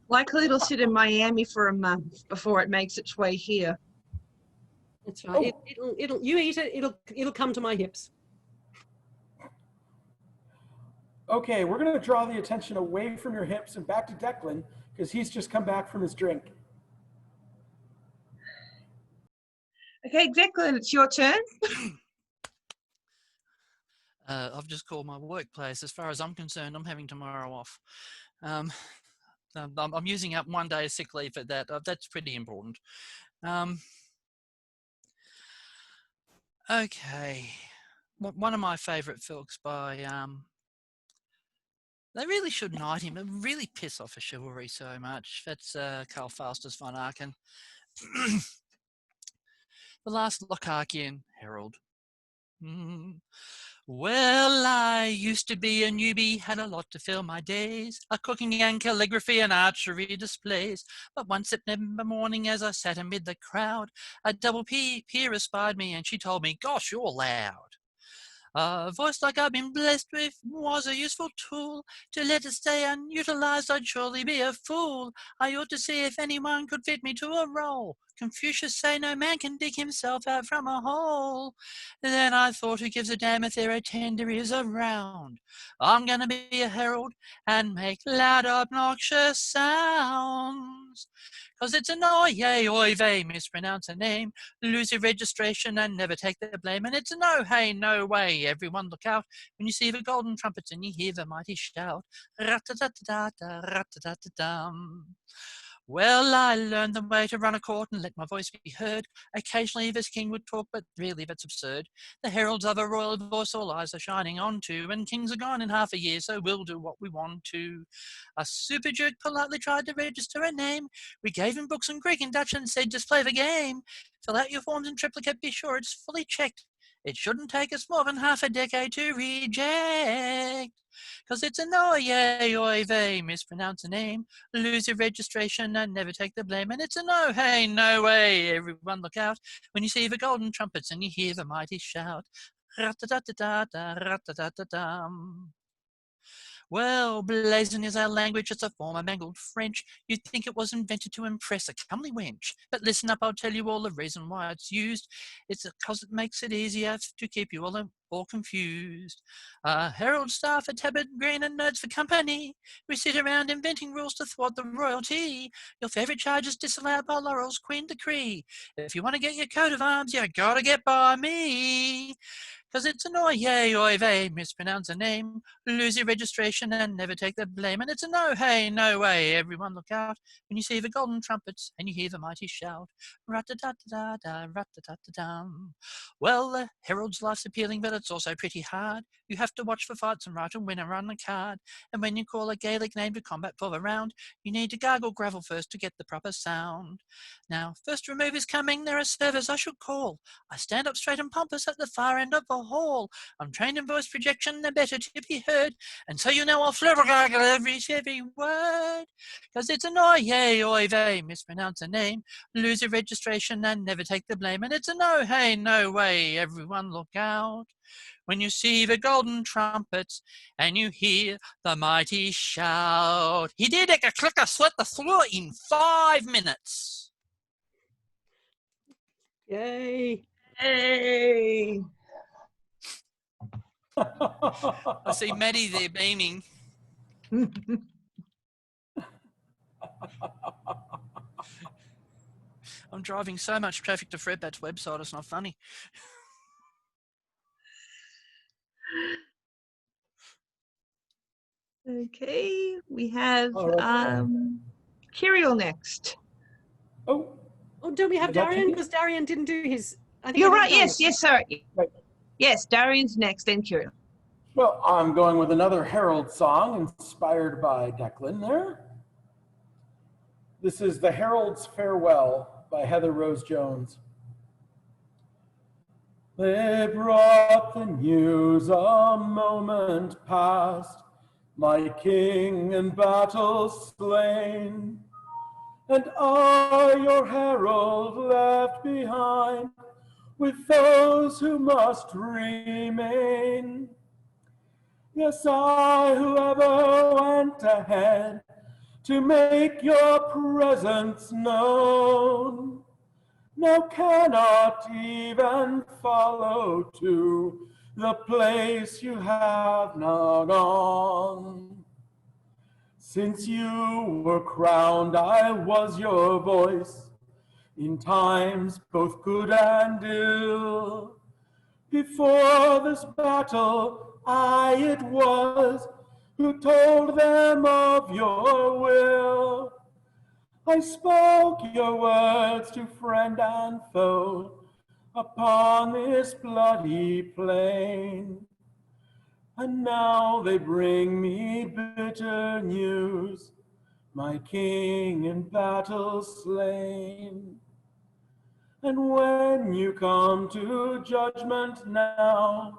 Likely it'll sit in Miami for a month before it makes its way here. That's right. Oh. It'll you eat it, it'll come to my hips. Okay, we're going to draw the attention away from your hips and back to Declan because he's just come back from his drink. Okay, Declan, it's your turn. I've just called my workplace. As far as I'm concerned, I'm having tomorrow off. I'm using up 1 day of sick leave for that. That's pretty important. Okay. One of my favourite films by They really should knight him. It really piss off a chivalry so much. That's Karl Faustus von Aachen. The last Lochacian herald. Well, I used to be a newbie, had a lot to fill my days, a cooking and calligraphy and archery displays. But one September morning as I sat amid the crowd, a double peer espied me and she told me, "Gosh, you're loud." A voice like I've been blessed with was a useful tool. To let it stay unutilized, I'd surely be a fool. I ought to see if anyone could fit me to a role. Confucius say no man can dig himself out from a hole. Then I thought, who gives a damn if there are tender ears around? I'm gonna be a herald and make loud obnoxious sounds. 'Cause it's an oye, oy vey, mispronounce a name, lose your registration and never take the blame. And it's a no, hey, no way, everyone look out when you see the golden trumpets and you hear the mighty shout, rat-a-tat-ta-ta, rat-a-tat-ta-dum. Well, I learned the way to run a court and let my voice be heard. Occasionally this king would talk, but really that's absurd. The heralds of a royal voice all eyes are shining on to, and kings are gone in half a year, so we'll do what we want to. A super jerk politely tried to register a name. We gave him books in Greek and Dutch and said, just play the game. Fill out your forms in triplicate, be sure it's fully checked. It shouldn't take us more than half a decade to reject. 'Cause it's an oye, oy vey, mispronounce a name, lose your registration and never take the blame. And it's a no, hey, no way, everyone look out when you see the golden trumpets and you hear the mighty shout, rat-a-tat-ta-ta, rat-a-tat-ta-dum. Well, blazon is our language, it's a form of mangled French. You'd think it was invented to impress a comely wench. But listen up, I'll tell you all the reason why it's used. It's because it makes it easier to keep you all confused. Herald staff are tabard green and nerds for company. We sit around inventing rules to thwart the royalty. Your favourite charge is disallowed by Laurel's Queen Decree. If you want to get your coat of arms, you gotta get by me. 'Cause it's an oye, oy vey, mispronounce a name, lose your registration and never take the blame. And it's a no, hey, no way, everyone look out when you see the golden trumpets and you hear the mighty shout, rat-a-tat-ta-ta, rat-a-tat-ta-dum. Well, the herald's life's appealing, but it's also pretty hard. You have to watch for fights and write a winner on the card. And when you call a Gaelic name to combat for the round, you need to gargle gravel first to get the proper sound. Now, first remove is coming, there are servers I should call. I stand up straight and pompous at the far end of the hall. I'm trained in voice projection, they're better to be heard. And so you know I'll flubber-gargle every word. 'Cause it's an oye, oy vey, mispronounce a name, lose your registration and never take the blame. And it's a no, hey, no way, everyone look out when you see the golden trumpets and you hear the mighty shout. He did a clicker sweat the floor in 5 minutes. Yay. Hey. I see Maddie there beaming. I'm driving so much traffic to Fredbat's website, it's not funny. Okay, we have right. Kirill next. Oh, don't we have Darian? Because Darian didn't do his. I think You're right. Yes, sir. Right. Yes, Darian's next, then Kirill. Well, I'm going with another Herald song inspired by Declan there. This is The Herald's Farewell by Heather Rose Jones. They brought the news a moment past, my king in battle slain, and I, your herald, left behind with those who must remain. Yes, I, whoever went ahead to make your presence known, now cannot even follow to the place you have now gone. Since you were crowned, I was your voice in times both good and ill. Before this battle, I it was who told them of your will. I spoke your words to friend and foe upon this bloody plain. And now they bring me bitter news, my king in battle slain. And when you come to judgment now,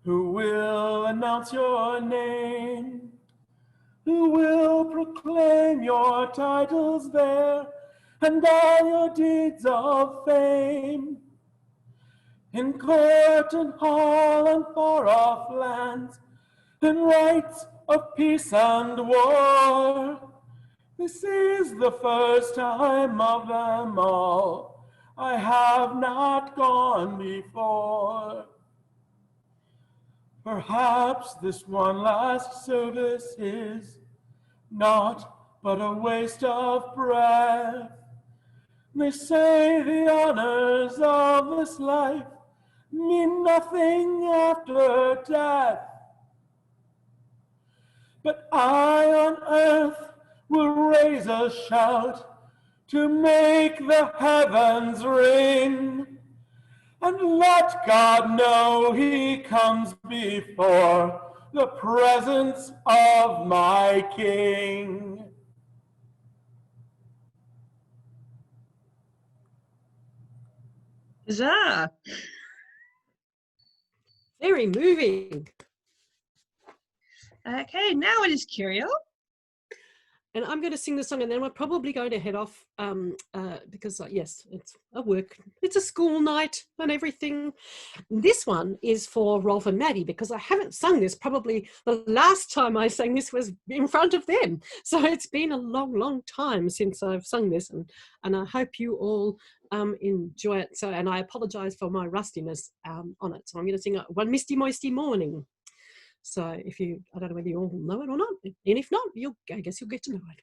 who will announce your name? Who will proclaim your titles there and all your deeds of fame? In court and hall and far-off lands, in rights of peace and war, this is the first time of them all I have not gone before. Perhaps this one last service is naught but a waste of breath. They say the honors of this life mean nothing after death. But I on earth will raise a shout to make the heavens ring, and let God know he comes before the presence of my King. Huzzah! Very moving. Okay, now it is Curiel. And I'm going to sing the song, and then we're probably going to head off because, yes, it's a school night and everything. This one is for Rolf and Maddie, because I haven't sung this. Probably the last time I sang this was in front of them. So it's been a long, long time since I've sung this, and I hope you all enjoy it. So, and I apologize for my rustiness on it. So I'm going to sing One Misty Moisty Morning. So I don't know whether you all know it or not, and if not, I guess you'll get to know it.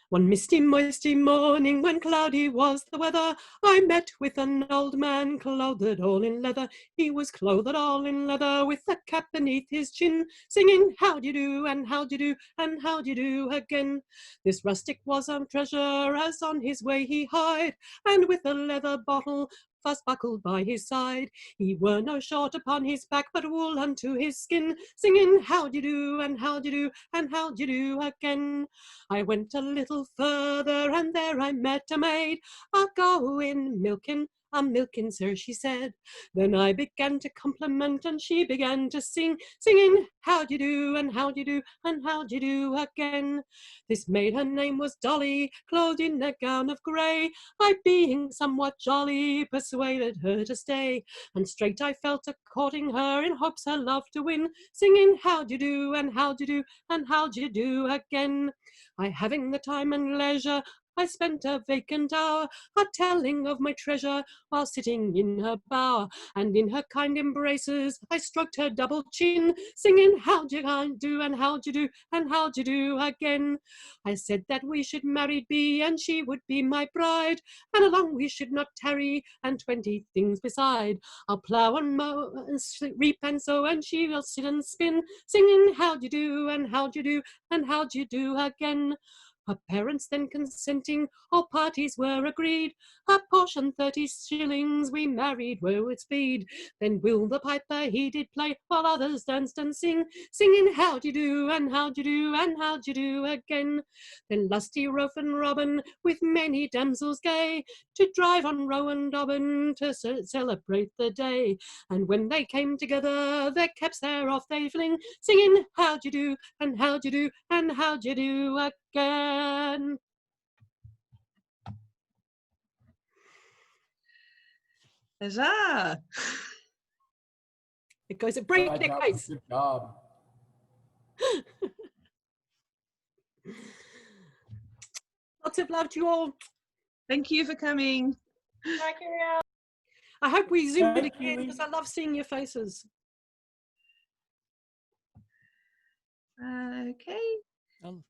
One misty, moisty morning, when cloudy was the weather, I met with an old man clothed all in leather. He was clothed all in leather, with a cap beneath his chin, singing how d'ye do, and how d'ye do, and how d'ye do again. This rustic was a treasure, as on his way he hied, and with a leather bottle fast buckled by his side. He wore no short upon his back, but wool unto his skin, singing how d'ye do, and how d'ye do, and how d'ye do again. I went a little further, and there I met a maid, a-going milking, a-milking, sir, she said. Then I began to compliment, and she began to sing, singing how d'ye do, and how d'ye do, and how d'ye do again. This maid, her name was Dolly, clothed in a gown of grey. I, being somewhat jolly, persuaded her to stay, and straight I fell to courting her, in hopes her love to win, singing how d'ye do, and how d'ye do, and how d'ye do again. I, having the time and leisure, I spent a vacant hour a-telling of my treasure, while sitting in her bower, and in her kind embraces I stroked her double chin, singing how d'ye do, and how d'ye do, and how d'ye do again. I said that we should married be, and she would be my bride, and along we should not tarry, and 20 things beside. I'll plough and mow and reap and sow, and she will sit and spin, singing how d'ye do, and how d'ye do, and how d'ye do again. Her parents then consenting, all parties were agreed. Her portion 30 shillings, we married were with speed. Then Will the piper he did play, while others danced and singing how d'ye do, and how d'ye do, and how d'ye do again. Then lusty Rolf and Robin, with many damsels gay, to drive on Rowan Dobbin to celebrate the day. And when they came together, their caps thereof they fling, singing how d'ye do, and how d'ye do, and how d'ye do again. Huzzah! It goes at breakneck pace. Good job. Lots of love to you all. Thank you for coming. Thank you. I hope we zoom it Thank again, you. because I love seeing your faces. Okay.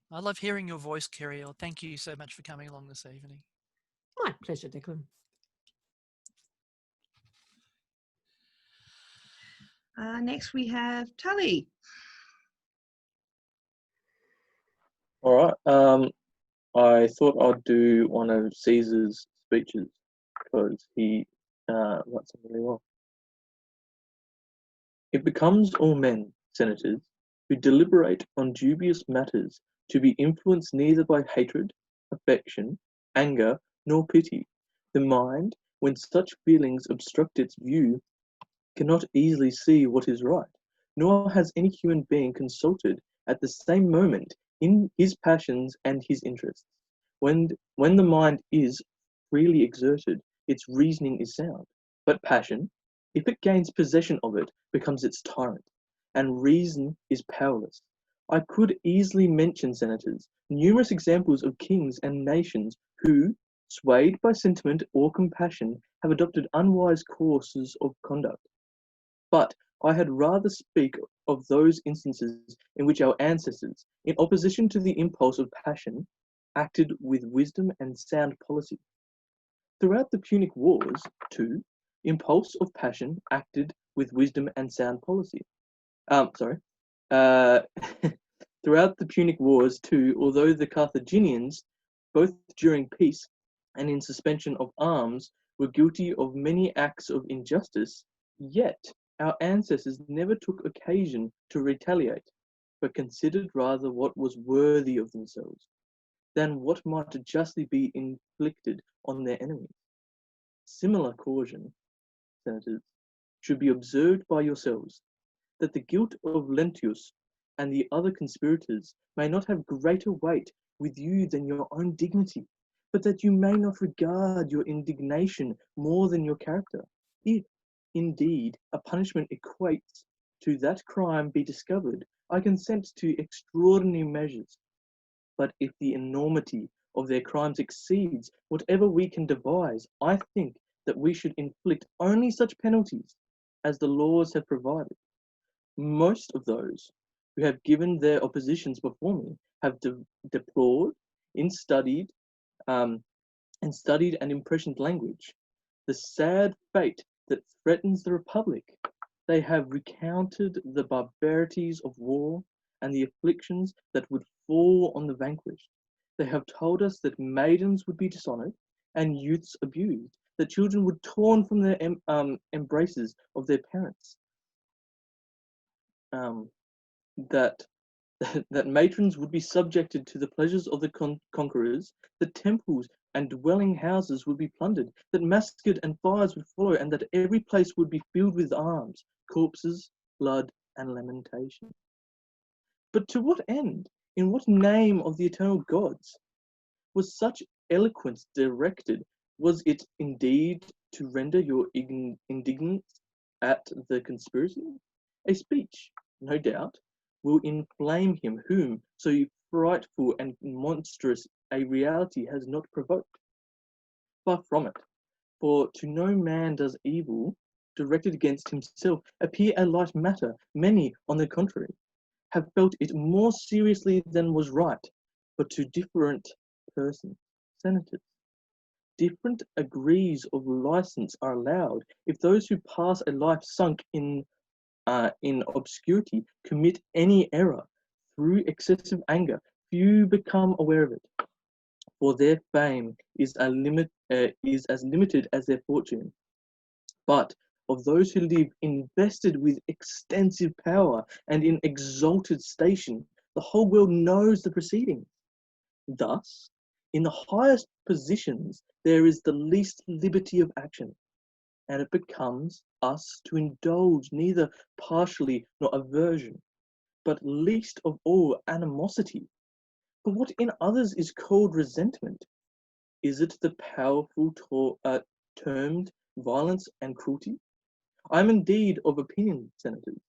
I love hearing your voice, Curiel. Thank you so much for coming along this evening. My pleasure, Declan. Next we have Tully. All right. I thought I'd do one of Caesar's speeches because he writes them really well. It becomes all men senators, who deliberate on dubious matters, to be influenced neither by hatred, affection, anger, nor pity. The mind, when such feelings obstruct its view, cannot easily see what is right, nor has any human being consulted at the same moment in his passions and his interests. When the mind is freely exerted, its reasoning is sound. But passion, if it gains possession of it, becomes its tyrant, and reason is powerless. I could easily mention, senators, numerous examples of kings and nations who, swayed by sentiment or compassion, have adopted unwise courses of conduct. But I had rather speak of those instances in which our ancestors, in opposition to the impulse of passion, acted with wisdom and sound policy. Throughout the Punic Wars, too, impulse of passion acted with wisdom and sound policy. Throughout the Punic Wars, too, although the Carthaginians, both during peace and in suspension of arms, were guilty of many acts of injustice, yet our ancestors never took occasion to retaliate, but considered rather what was worthy of themselves, than what might justly be inflicted on their enemies. Similar caution, senators, should be observed by yourselves, that the guilt of Lentius and the other conspirators may not have greater weight with you than your own dignity, but that you may not regard your indignation more than your character. If, indeed, a punishment equates to that crime be discovered, I consent to extraordinary measures. But if the enormity of their crimes exceeds whatever we can devise, I think that we should inflict only such penalties as the laws have provided. Most of those who have given their oppositions before me have deplored, studied and impressioned language the sad fate that threatens the Republic. They have recounted the barbarities of war and the afflictions that would fall on the vanquished. They have told us that maidens would be dishonored and youths abused, that children would torn from their embraces of their parents, that matrons would be subjected to the pleasures of the conquerors, that temples and dwelling houses would be plundered, that massacre and fires would follow, and that every place would be filled with arms, corpses, blood, and lamentation. But to what end? In what name of the eternal gods was such eloquence directed? Was it indeed to render your indignant at the conspiracy? A speech, no doubt, will inflame him whom so frightful and monstrous a reality has not provoked. Far from it, for to no man does evil directed against himself appear a light matter. Many, on the contrary, have felt it more seriously than was right, but to different persons, senators. Different degrees of license are allowed if those who pass a life sunk in obscurity commit any error through excessive anger. Few become aware of it, for their fame is as limited as their fortune. But of those who live invested with extensive power and in exalted station, the whole world knows the proceedings. Thus, in the highest positions, there is the least liberty of action, and it becomes us to indulge neither partially nor aversion, but least of all animosity. But what in others is called resentment, is it the powerful termed violence and cruelty? I am indeed of opinion, senators,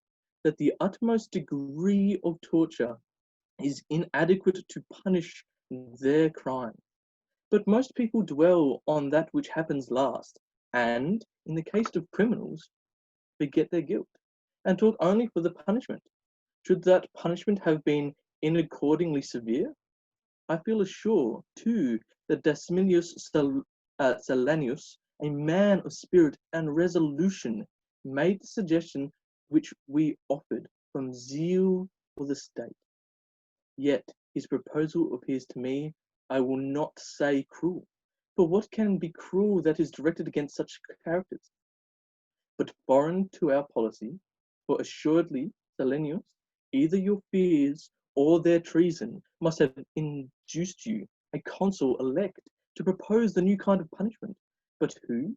that the utmost degree of torture is inadequate to punish their crime. But most people dwell on that which happens last, and, in the case of criminals, forget their guilt, and talk only for the punishment. Should that punishment have been inaccordingly severe? I feel assured, too, that Dasmilius Salanius, a man of spirit and resolution, made the suggestion which we offered from zeal for the state. Yet his proposal appears to me, I will not say cruel, for what can be cruel that is directed against such characters? But foreign to our policy, for assuredly Salanius either your fears or their treason must have induced you, a consul elect, to propose the new kind of punishment. But who,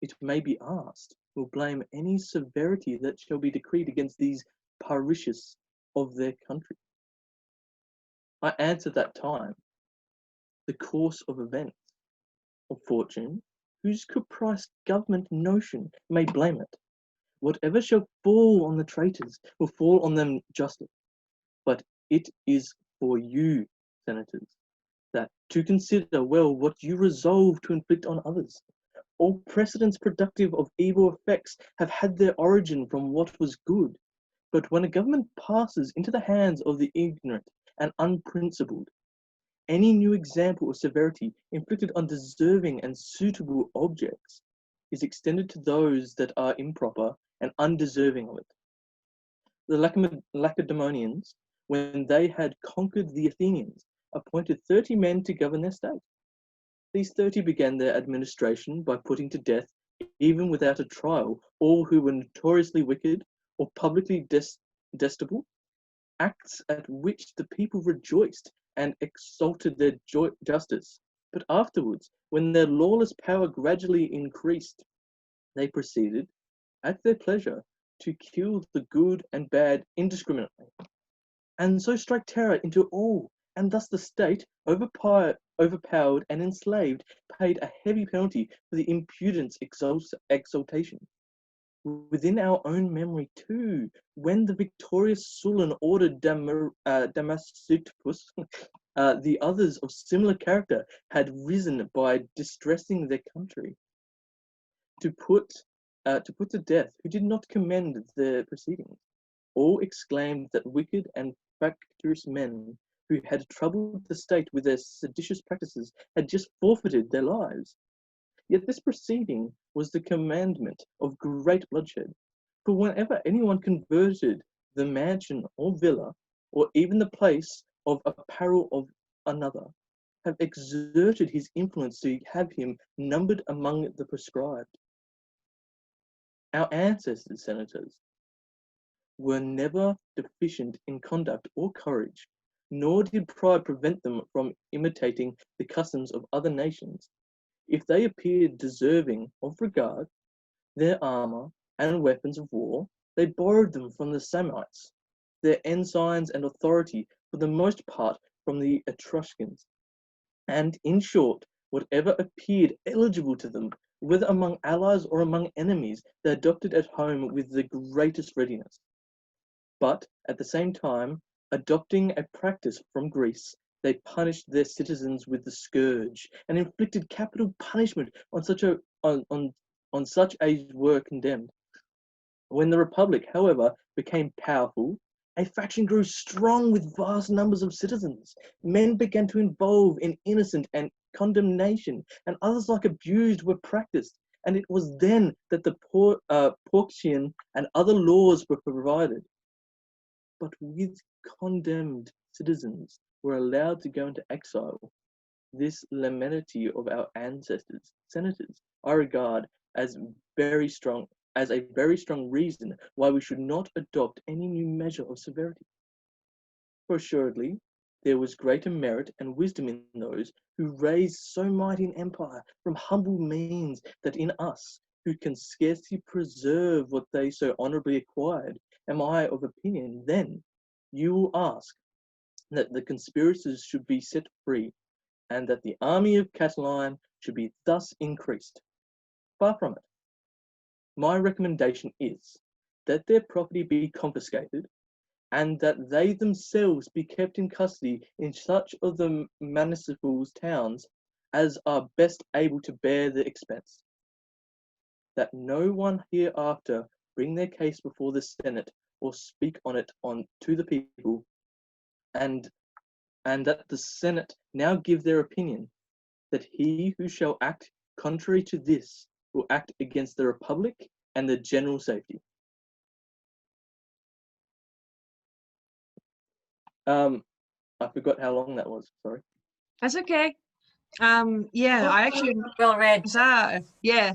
it may be asked, will blame any severity that shall be decreed against these parishioners of their country? I answer that time, the course of events, of fortune, whose capriced government notion may blame it. Whatever shall fall on the traitors will fall on them justly. But it is for you, senators, that to consider well what you resolve to inflict on others. All precedents productive of evil effects have had their origin from what was good. But when a government passes into the hands of the ignorant and unprincipled, any new example of severity inflicted on deserving and suitable objects is extended to those that are improper and undeserving of it. The Lacedaemonians, when they had conquered the Athenians, appointed 30 men to govern their state. These 30 began their administration by putting to death, even without a trial, all who were notoriously wicked or publicly detestable, acts at which the people rejoiced and exalted their justice. But afterwards, when their lawless power gradually increased, they proceeded, at their pleasure, to kill the good and bad indiscriminately, and so strike terror into all, and thus the state, overpowered and enslaved, paid a heavy penalty for the impudence exaltation. Within our own memory too, when the victorious Sulan ordered Damasippus, the others of similar character had risen by distressing their country to put to death, who did not commend their proceedings. All exclaimed that wicked and factious men who had troubled the state with their seditious practices had just forfeited their lives. Yet this proceeding was the commandment of great bloodshed, for whenever anyone converted the mansion or villa, or even the place of apparel of another, have exerted his influence to have him numbered among the proscribed. Our ancestors, senators, were never deficient in conduct or courage, nor did pride prevent them from imitating the customs of other nations. If they appeared deserving of regard, their armour and weapons of war, they borrowed them from the Samnites, their ensigns and authority for the most part from the Etruscans, and in short, whatever appeared eligible to them, whether among allies or among enemies, they adopted at home with the greatest readiness. But at the same time, adopting a practice from Greece, they punished their citizens with the scourge and inflicted capital punishment on such as were condemned. When the Republic, however, became powerful, a faction grew strong with vast numbers of citizens. Men began to involve in innocent and condemnation, and others like abused were practiced. And it was then that the Porcian and other laws were provided. But with condemned citizens were allowed to go into exile. This lenity of our ancestors, senators, I regard as a very strong reason why we should not adopt any new measure of severity. For assuredly, there was greater merit and wisdom in those who raised so mighty an empire from humble means than in us, who can scarcely preserve what they so honourably acquired. Am I of opinion, then, you will ask, that the conspirators should be set free, and that the army of Catiline should be thus increased? Far from it. My recommendation is that their property be confiscated, and that they themselves be kept in custody in such of the municipal towns as are best able to bear the expense. That no one hereafter bring their case before the Senate or speak on it to the people, and that the Senate now give their opinion, that he who shall act contrary to this will act against the Republic and the general safety. I forgot how long that was, sorry. That's okay. Yeah, I actually well read. Yeah,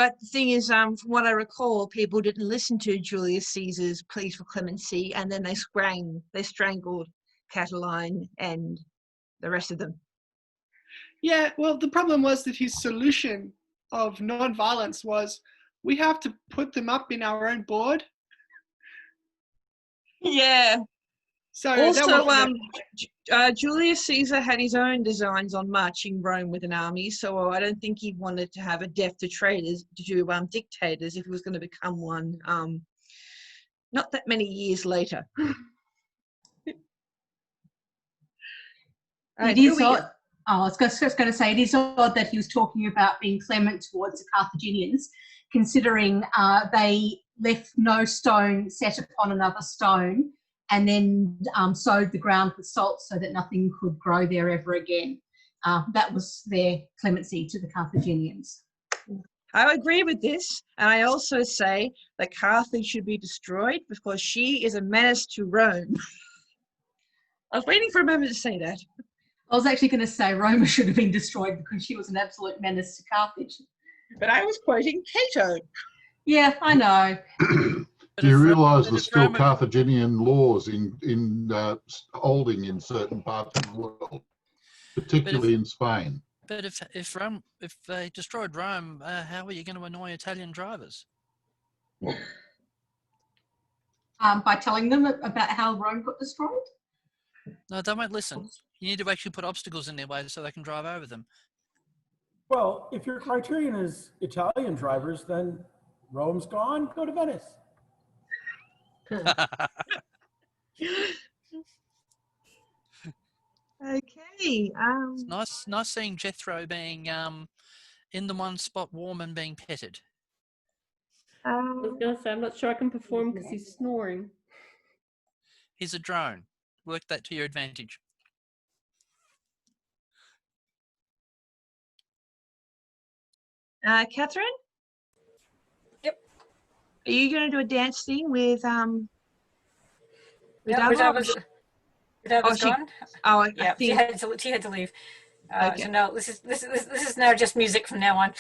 But the thing is, from what I recall, people didn't listen to Julius Caesar's pleas for clemency, and then they strangled Catiline and the rest of them. Yeah, well, the problem was that his solution of non-violence was, we have to put them up in our own board. Yeah. So Also, Julius Caesar had his own designs on marching Rome with an army, so I don't think he wanted to have a death to traitors, to dictators, if he was going to become one. Not that many years later. It is odd. I was just going to say, it is odd that he was talking about being clement towards the Carthaginians, considering they left no stone set upon another stone, and then sowed the ground with salt so that nothing could grow there ever again. That was their clemency to the Carthaginians. I agree with this, and I also say that Carthage should be destroyed because she is a menace to Rome. I was waiting for a moment to say that. I was actually going to say Roma should have been destroyed because she was an absolute menace to Carthage. But I was quoting Cato. Yeah, I know. Do you realise there's still Carthaginian laws in holding in certain parts of the world, particularly in Spain? But if they destroyed Rome, how are you going to annoy Italian drivers? By telling them about how Rome got destroyed? No, they won't listen. You need to actually put obstacles in their way so they can drive over them. Well, if your criterion is Italian drivers, then Rome's gone, go to Venice. Okay. It's nice seeing Jethro being in the one spot warm and being petted. I was going to say, I'm not sure I can perform because he's snoring. He's a drone. Work that to your advantage. Catherine? Yep. Are you going to do a dance thing with Ridava Oh, she- gone. oh, I Yeah, think- she had to leave. Okay. So no, this is now just music from now on.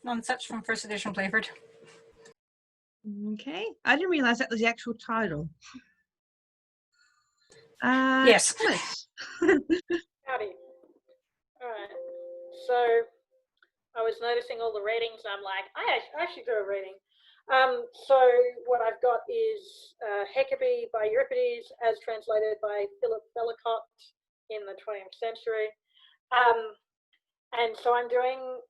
Non-such from first edition Playford. Okay. I didn't realize that was the actual title. Yes. Thomas. Howdy. All right. So I was noticing all the ratings, and I'm like, I should do a rating. So what I've got is Hecabe by Euripides, as translated by Philip Bellicott in the 20th century. And so I'm doing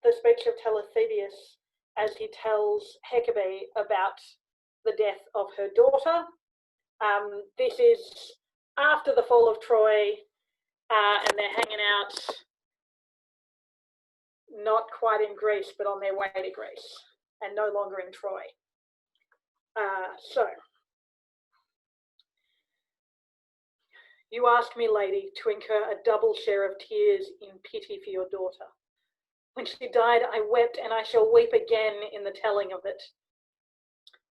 the speech of Telethebius as he tells Hecabe about the death of her daughter. This is after the fall of Troy, and they're hanging out not quite in Greece, but on their way to Greece, and no longer in Troy. So, you ask me, lady, to incur a double share of tears in pity for your daughter. When she died, I wept, and I shall weep again in the telling of it.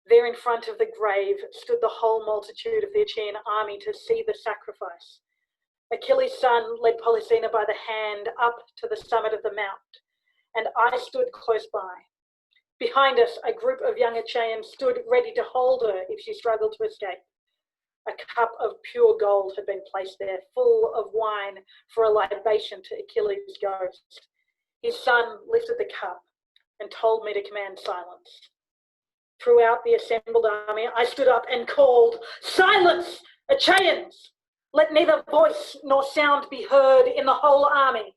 There in front of the grave stood the whole multitude of the Achaean army to see the sacrifice. Achilles' son led Polysena by the hand up to the summit of the mount, and I stood close by. Behind us, a group of young Achaeans stood ready to hold her if she struggled to escape. A cup of pure gold had been placed there, full of wine for a libation to Achilles' ghost. His son lifted the cup and told me to command silence. Throughout the assembled army, I stood up and called, "Silence, Achaeans! Let neither voice nor sound be heard in the whole army."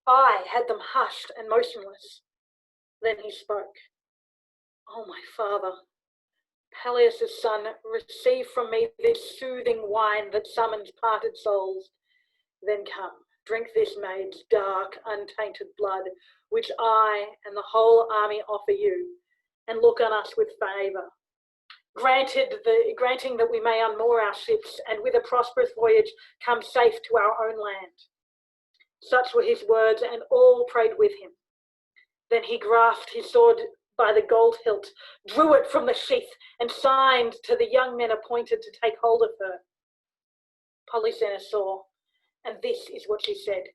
I had them hushed and motionless. Then he spoke. "Oh, my father, Peleus' son, receive from me this soothing wine that summons parted souls. Then come, drink this maid's dark, untainted blood, which I and the whole army offer you, and look on us with favour. Granting that we may unmoor our ships and with a prosperous voyage come safe to our own land." Such were his words, and all prayed with him. Then he grasped his sword by the gold hilt, drew it from the sheath, and signed to the young men appointed to take hold of her. Polysena saw, and this is what she said: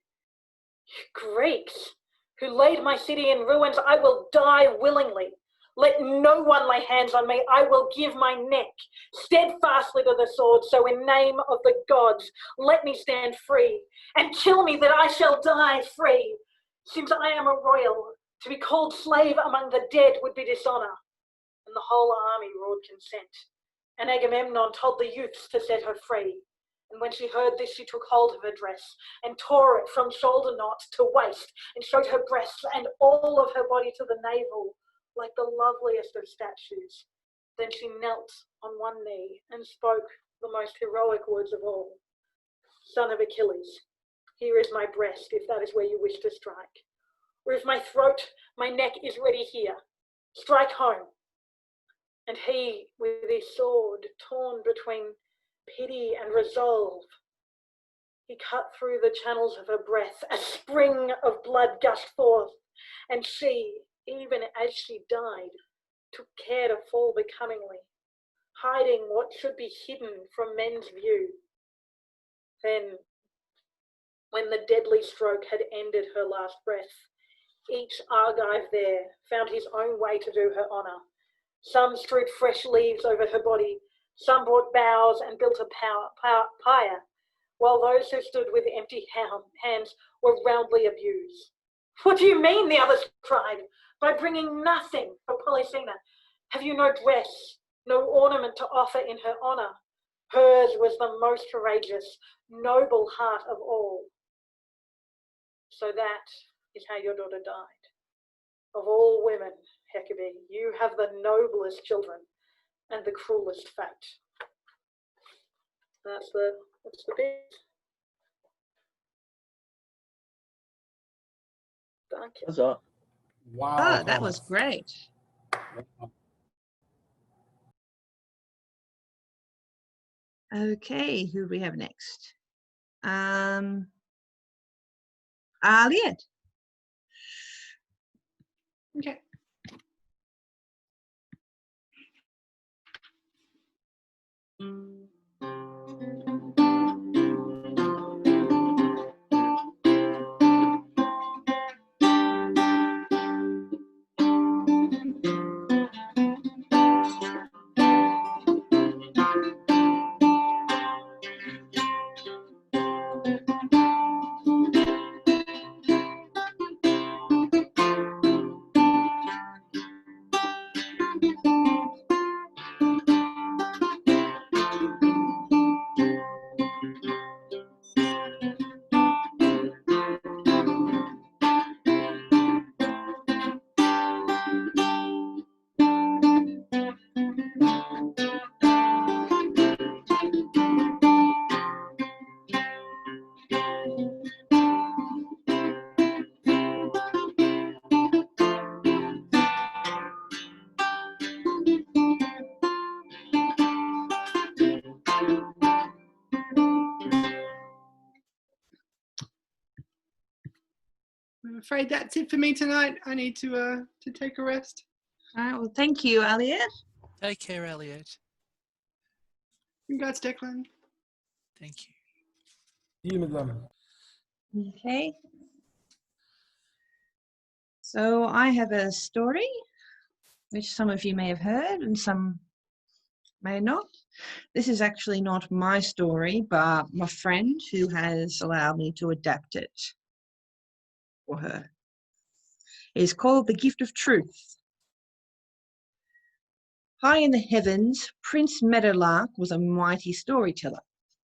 "You Greeks, who laid my city in ruins, I will die willingly. Let no one lay hands on me. I will give my neck steadfastly to the sword. So in name of the gods, let me stand free, and kill me that I shall die free. Since I am a royal, to be called slave among the dead would be dishonor." And the whole army roared consent. And Agamemnon told the youths to set her free. And when she heard this, she took hold of her dress and tore it from shoulder knot to waist, and showed her breasts and all of her body to the navel, like the loveliest of statues. Then she knelt on one knee and spoke the most heroic words of all. "Son of Achilles, here is my breast, if that is where you wish to strike. Or if my throat, my neck is ready here. Strike home." And he, with his sword torn between pity and resolve, he cut through the channels of her breath. A spring of blood gushed forth, and she, even as she died, took care to fall becomingly, hiding what should be hidden from men's view. Then, when the deadly stroke had ended her last breath, each Argive there found his own way to do her honour. Some strewed fresh leaves over her body, some brought boughs and built a pyre, while those who stood with empty hands were roundly abused. "What do you mean?" the others cried. "By bringing nothing for Polysena? Have you no dress, no ornament to offer in her honour? Hers was the most courageous, noble heart of all. So that is how your daughter died. Of all women, Hecate, you have the noblest children and the cruelest fate." That's the bit. Thank you. Huzzah. Wow. Oh, that was great. Okay, who do we have next? Aliet. Okay. I'm afraid that's it for me tonight. I need to take a rest. All right, well, thank you, Aliet. Take care, Elliot. Congrats, Declan. Thank you. Demonism. Okay. So I have a story, which some of you may have heard and some may not. This is actually not my story, but my friend who has allowed me to adapt it for her. It is called The Gift of Truth. High in the heavens, Prince Meadowlark was a mighty storyteller.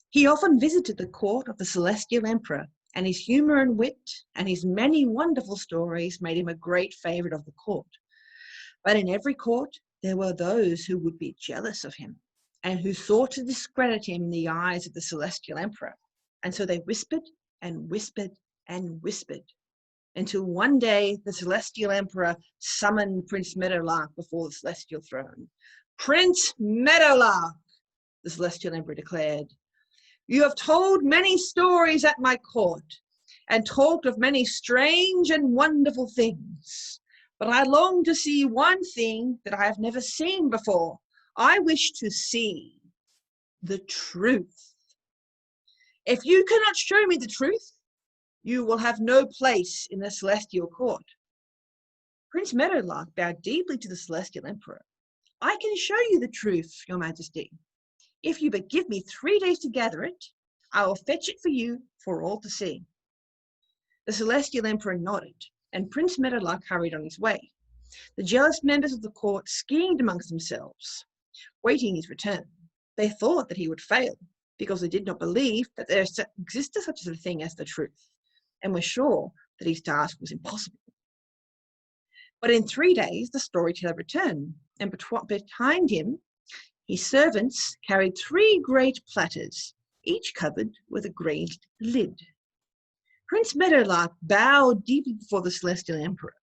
He often visited the court of the Celestial Emperor, and his humour and wit and his many wonderful stories made him a great favourite of the court. But in every court, there were those who would be jealous of him and who sought to discredit him in the eyes of the Celestial Emperor. And so they whispered and whispered and whispered until one day the Celestial Emperor summoned Prince Meadowlark before the Celestial throne. "Prince Meadowlark," the Celestial Emperor declared, "you have told many stories at my court and talked of many strange and wonderful things. But I long to see one thing that I have never seen before. I wish to see the truth. If you cannot show me the truth, you will have no place in the Celestial Court." Prince Meadowlark bowed deeply to the Celestial Emperor. "I can show you the truth, Your Majesty. If you but give me 3 days to gather it, I will fetch it for you for all to see." The Celestial Emperor nodded, and Prince Meadowlark hurried on his way. The jealous members of the court schemed amongst themselves, waiting his return. They thought that he would fail, because they did not believe that there existed such a thing as the truth, and were sure that his task was impossible. But in 3 days, the storyteller returned, and behind him, his servants carried 3 great platters, each covered with a glazed lid. Prince Meadowlark bowed deeply before the Celestial Emperor.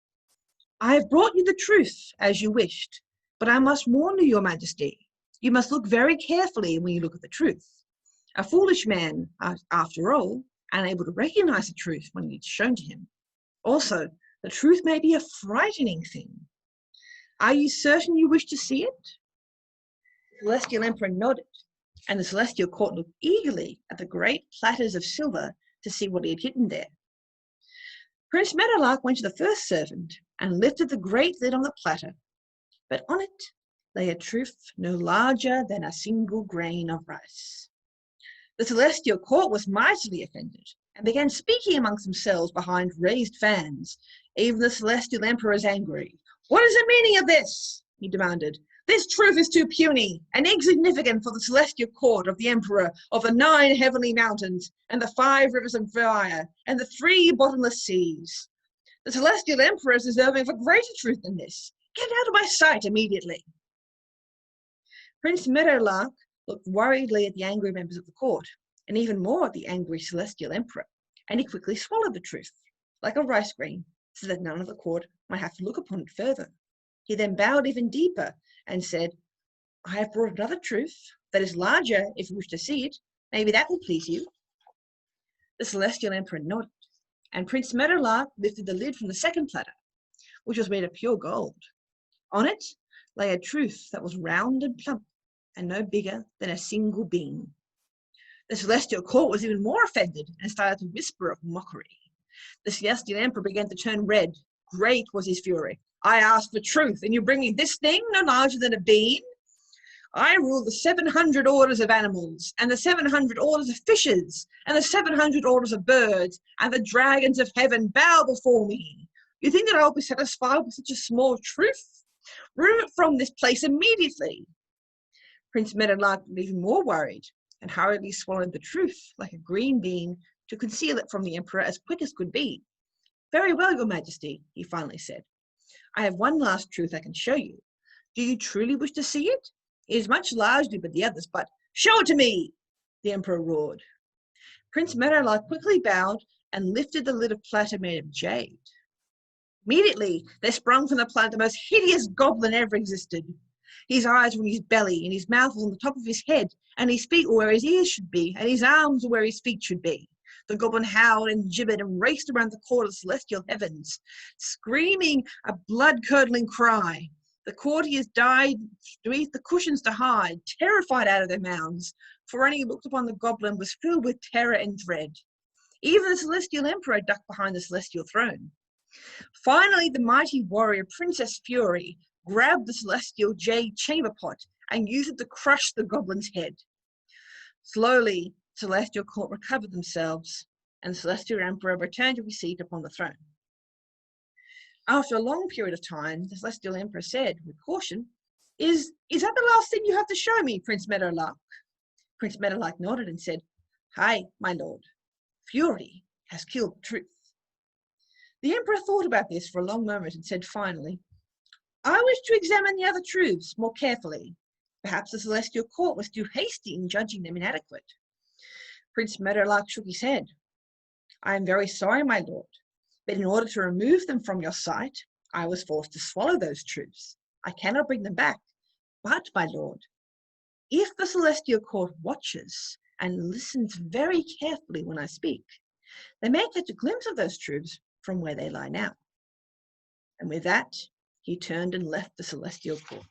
"I have brought you the truth, as you wished, but I must warn you, Your Majesty, you must look very carefully when you look at the truth. A foolish man, after all, unable to recognize the truth when it's shown to him. Also, the truth may be a frightening thing. Are you certain you wish to see it?" The Celestial Emperor nodded, and the Celestial Court looked eagerly at the great platters of silver to see what he had hidden there. Prince Meadowlark went to the first servant and lifted the great lid on the platter, but on it lay a truth no larger than a single grain of rice. The Celestial Court was mightily offended and began speaking amongst themselves behind raised fans. Even the Celestial Emperor is angry. "What is the meaning of this?" he demanded. "This truth is too puny and insignificant for the Celestial Court of the Emperor of the 9 heavenly mountains and the 5 rivers of fire and the 3 bottomless seas. The Celestial Emperor is deserving of a greater truth than this. Get out of my sight immediately." Prince Meadowlark looked worriedly at the angry members of the court, and even more at the angry Celestial Emperor, and he quickly swallowed the truth, like a rice grain, so that none of the court might have to look upon it further. He then bowed even deeper and said, "I have brought another truth that is larger if you wish to see it. Maybe that will please you." The Celestial Emperor nodded, and Prince Meadowlark lifted the lid from the second platter, which was made of pure gold. On it lay a truth that was round and plump, and no bigger than a single bean. The Celestial Court was even more offended and started to whisper of mockery. The Celestial Emperor began to turn red. Great was his fury. "I asked for truth, and you bring me this thing no larger than a bean? I rule the 700 orders of animals, and the 700 orders of fishes, and the 700 orders of birds, and the dragons of heaven bow before me. You think that I will be satisfied with such a small truth? Remove it from this place immediately." Prince Meadowlark was even more worried, and hurriedly swallowed the truth like a green bean to conceal it from the Emperor as quick as could be. "Very well, Your Majesty," he finally said. "I have one last truth I can show you. Do you truly wish to see it? It is much larger than the others, but—" "Show it to me!" the Emperor roared. Prince Meadowlark quickly bowed and lifted the lid of platter made of jade. Immediately, there sprung from the platter the most hideous goblin ever existed. His eyes were in his belly, and his mouth was on the top of his head, and his feet were where his ears should be, and his arms were where his feet should be. The goblin howled and gibbered and raced around the court of the celestial heavens, screaming a blood-curdling cry. The courtiers died beneath the cushions to hide, terrified out of their mounds. for when he looked upon the goblin was filled with terror and dread. Even the celestial emperor ducked behind the celestial throne. Finally, the mighty warrior Princess Fury grabbed the celestial jade chamber pot and used it to crush the goblin's head. Slowly, celestial court recovered themselves, and the celestial emperor returned to his seat upon the throne. After a long period of time, the celestial emperor said, with caution, Is that the last thing you have to show me, Prince Meadowlark? Prince Meadowlark nodded and said, Hi, my lord. Fury has killed truth. The emperor thought about this for a long moment and said finally, I wish to examine the other truths more carefully. Perhaps the celestial court was too hasty in judging them inadequate. Prince Meadowlark shook his head. I am very sorry, my lord, but in order to remove them from your sight, I was forced to swallow those truths. I cannot bring them back. But, my lord, if the celestial court watches and listens very carefully when I speak, they may catch a glimpse of those truths from where they lie now. And with that, he turned and left the celestial court.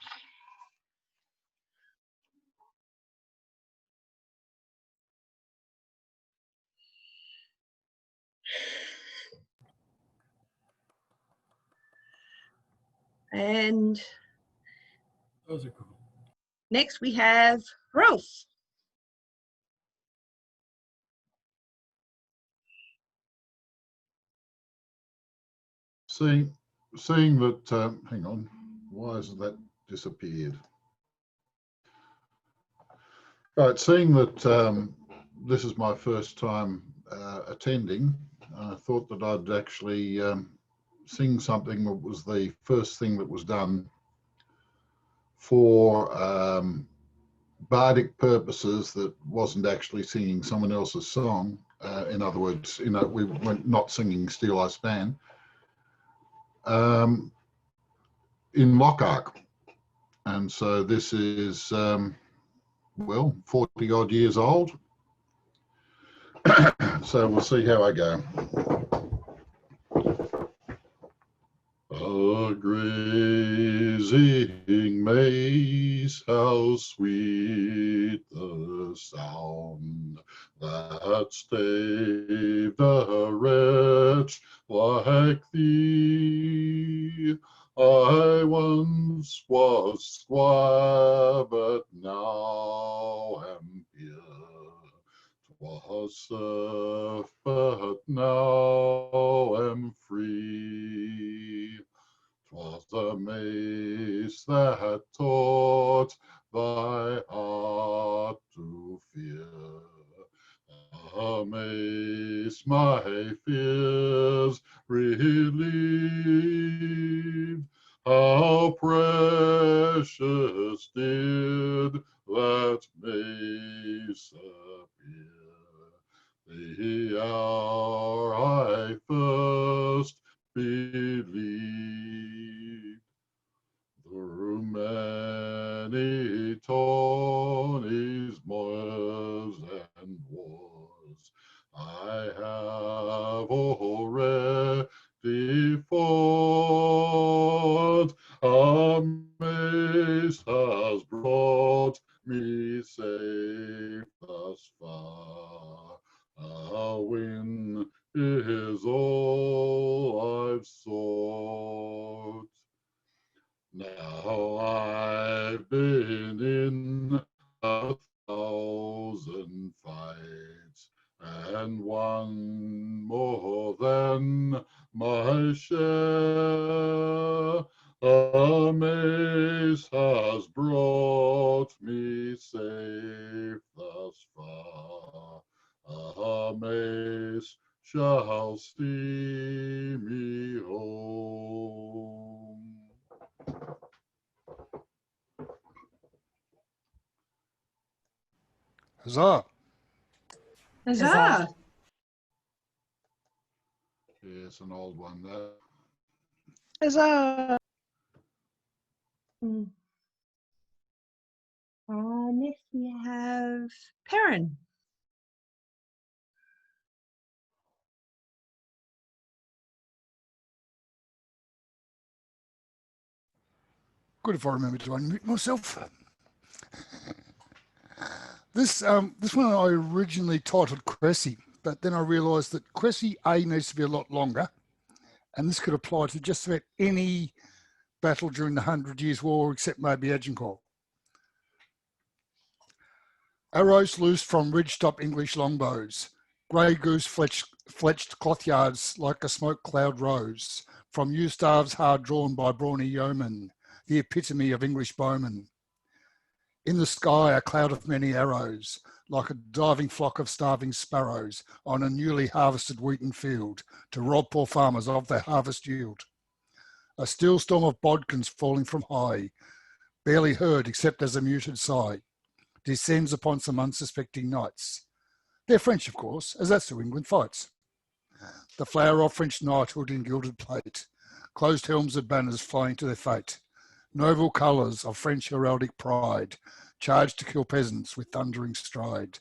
And Those are cool. Next we have Rolf. Seeing that, hang on, why hasn't that disappeared? Right, seeing that this is my first time attending, I thought that I'd actually sing something that was the first thing that was done for bardic purposes that wasn't actually singing someone else's song. In other words, we weren't not singing Steel I Span. In Lochac. And so this is, well, 40 odd years old. So we'll see how I go. A grazing maize, how sweet the sound that staved a wretch like thee. I once was squire, but now am peer. 'Twas serf, but now am free. 'Twas the mace that taught thy heart to fear. A mace my fears relieved. How precious did that mace appear the hour I first believed. Through many tourneys, moors, and wars, I have already fought. A mace has brought me safe thus far. A win is all I've sought. Now I've been in 1,000 fights and won more than my share. A mace has brought me safe thus far. A mace shall see me home. Huzzah! Huzzah! Yeah, it's an old one, that. Huzzah! Next we have Perrin. Good if I remember to unmute myself. This one I originally titled Cressy, but then I realised that Cressy A needs to be a lot longer, and this could apply to just about any battle during the 100 Years' War except maybe Agincourt. Arrows loose from ridge-top English longbows, grey goose fletched clothyards like a smoke cloud rose, from yew staves hard drawn by brawny yeomen, the epitome of English bowmen. In the sky a cloud of many arrows, like a diving flock of starving sparrows on a newly harvested wheaten field, to rob poor farmers of their harvest yield. A still storm of bodkins falling from high, barely heard except as a muted sigh, descends upon some unsuspecting knights. They're French, of course, as that's who England fights. The flower of French knighthood in gilded plate, closed helms of banners flying to their fate, noble colours of French heraldic pride, charged to kill peasants with thundering stride.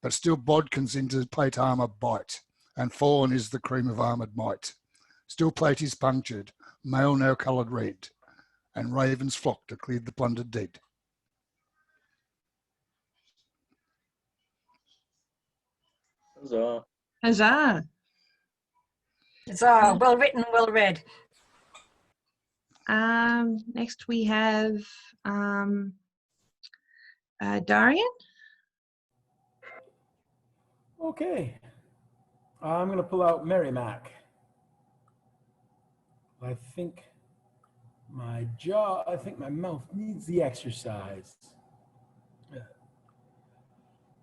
But still bodkins into plate armour bite, and fallen is the cream of armoured might. Still plate is punctured, mail now coloured red, and ravens flock to clear the plundered dead. Huzzah. Huzzah. Huzzah. Well written, well read. Next we have Darian. Okay. I'm going to pull out Merrimack. I think my mouth needs the exercise.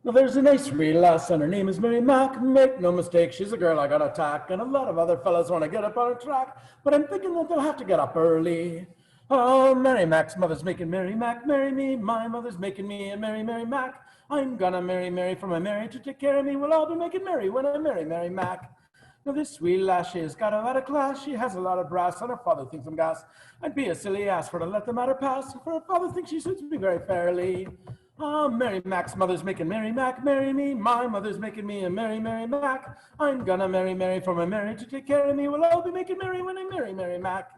Well, there's a nice real lass, and her name is Mary Mac. Make no mistake, she's a girl I got attack, and a lot of other fellas want to get up on her track, but I'm thinking that they'll have to get up early. Oh, Mary Mac's mother's making Mary Mac marry me. My mother's making me a Mary Mac. I'm gonna marry Mary for my Mary to take care of me. We'll all be making merry when I marry Mary Mac. Now this sweet lass, she's got a lot of class. She has a lot of brass, and her father thinks I'm gas. I'd be a silly ass for to let the matter pass, for her father thinks she suits me very fairly. Oh, Mary Mac's mother's making Mary Mac marry me. My mother's making me a Mary Mac. I'm gonna marry Mary for my Mary to take care of me. We'll all be making merry when I marry Mary Mac.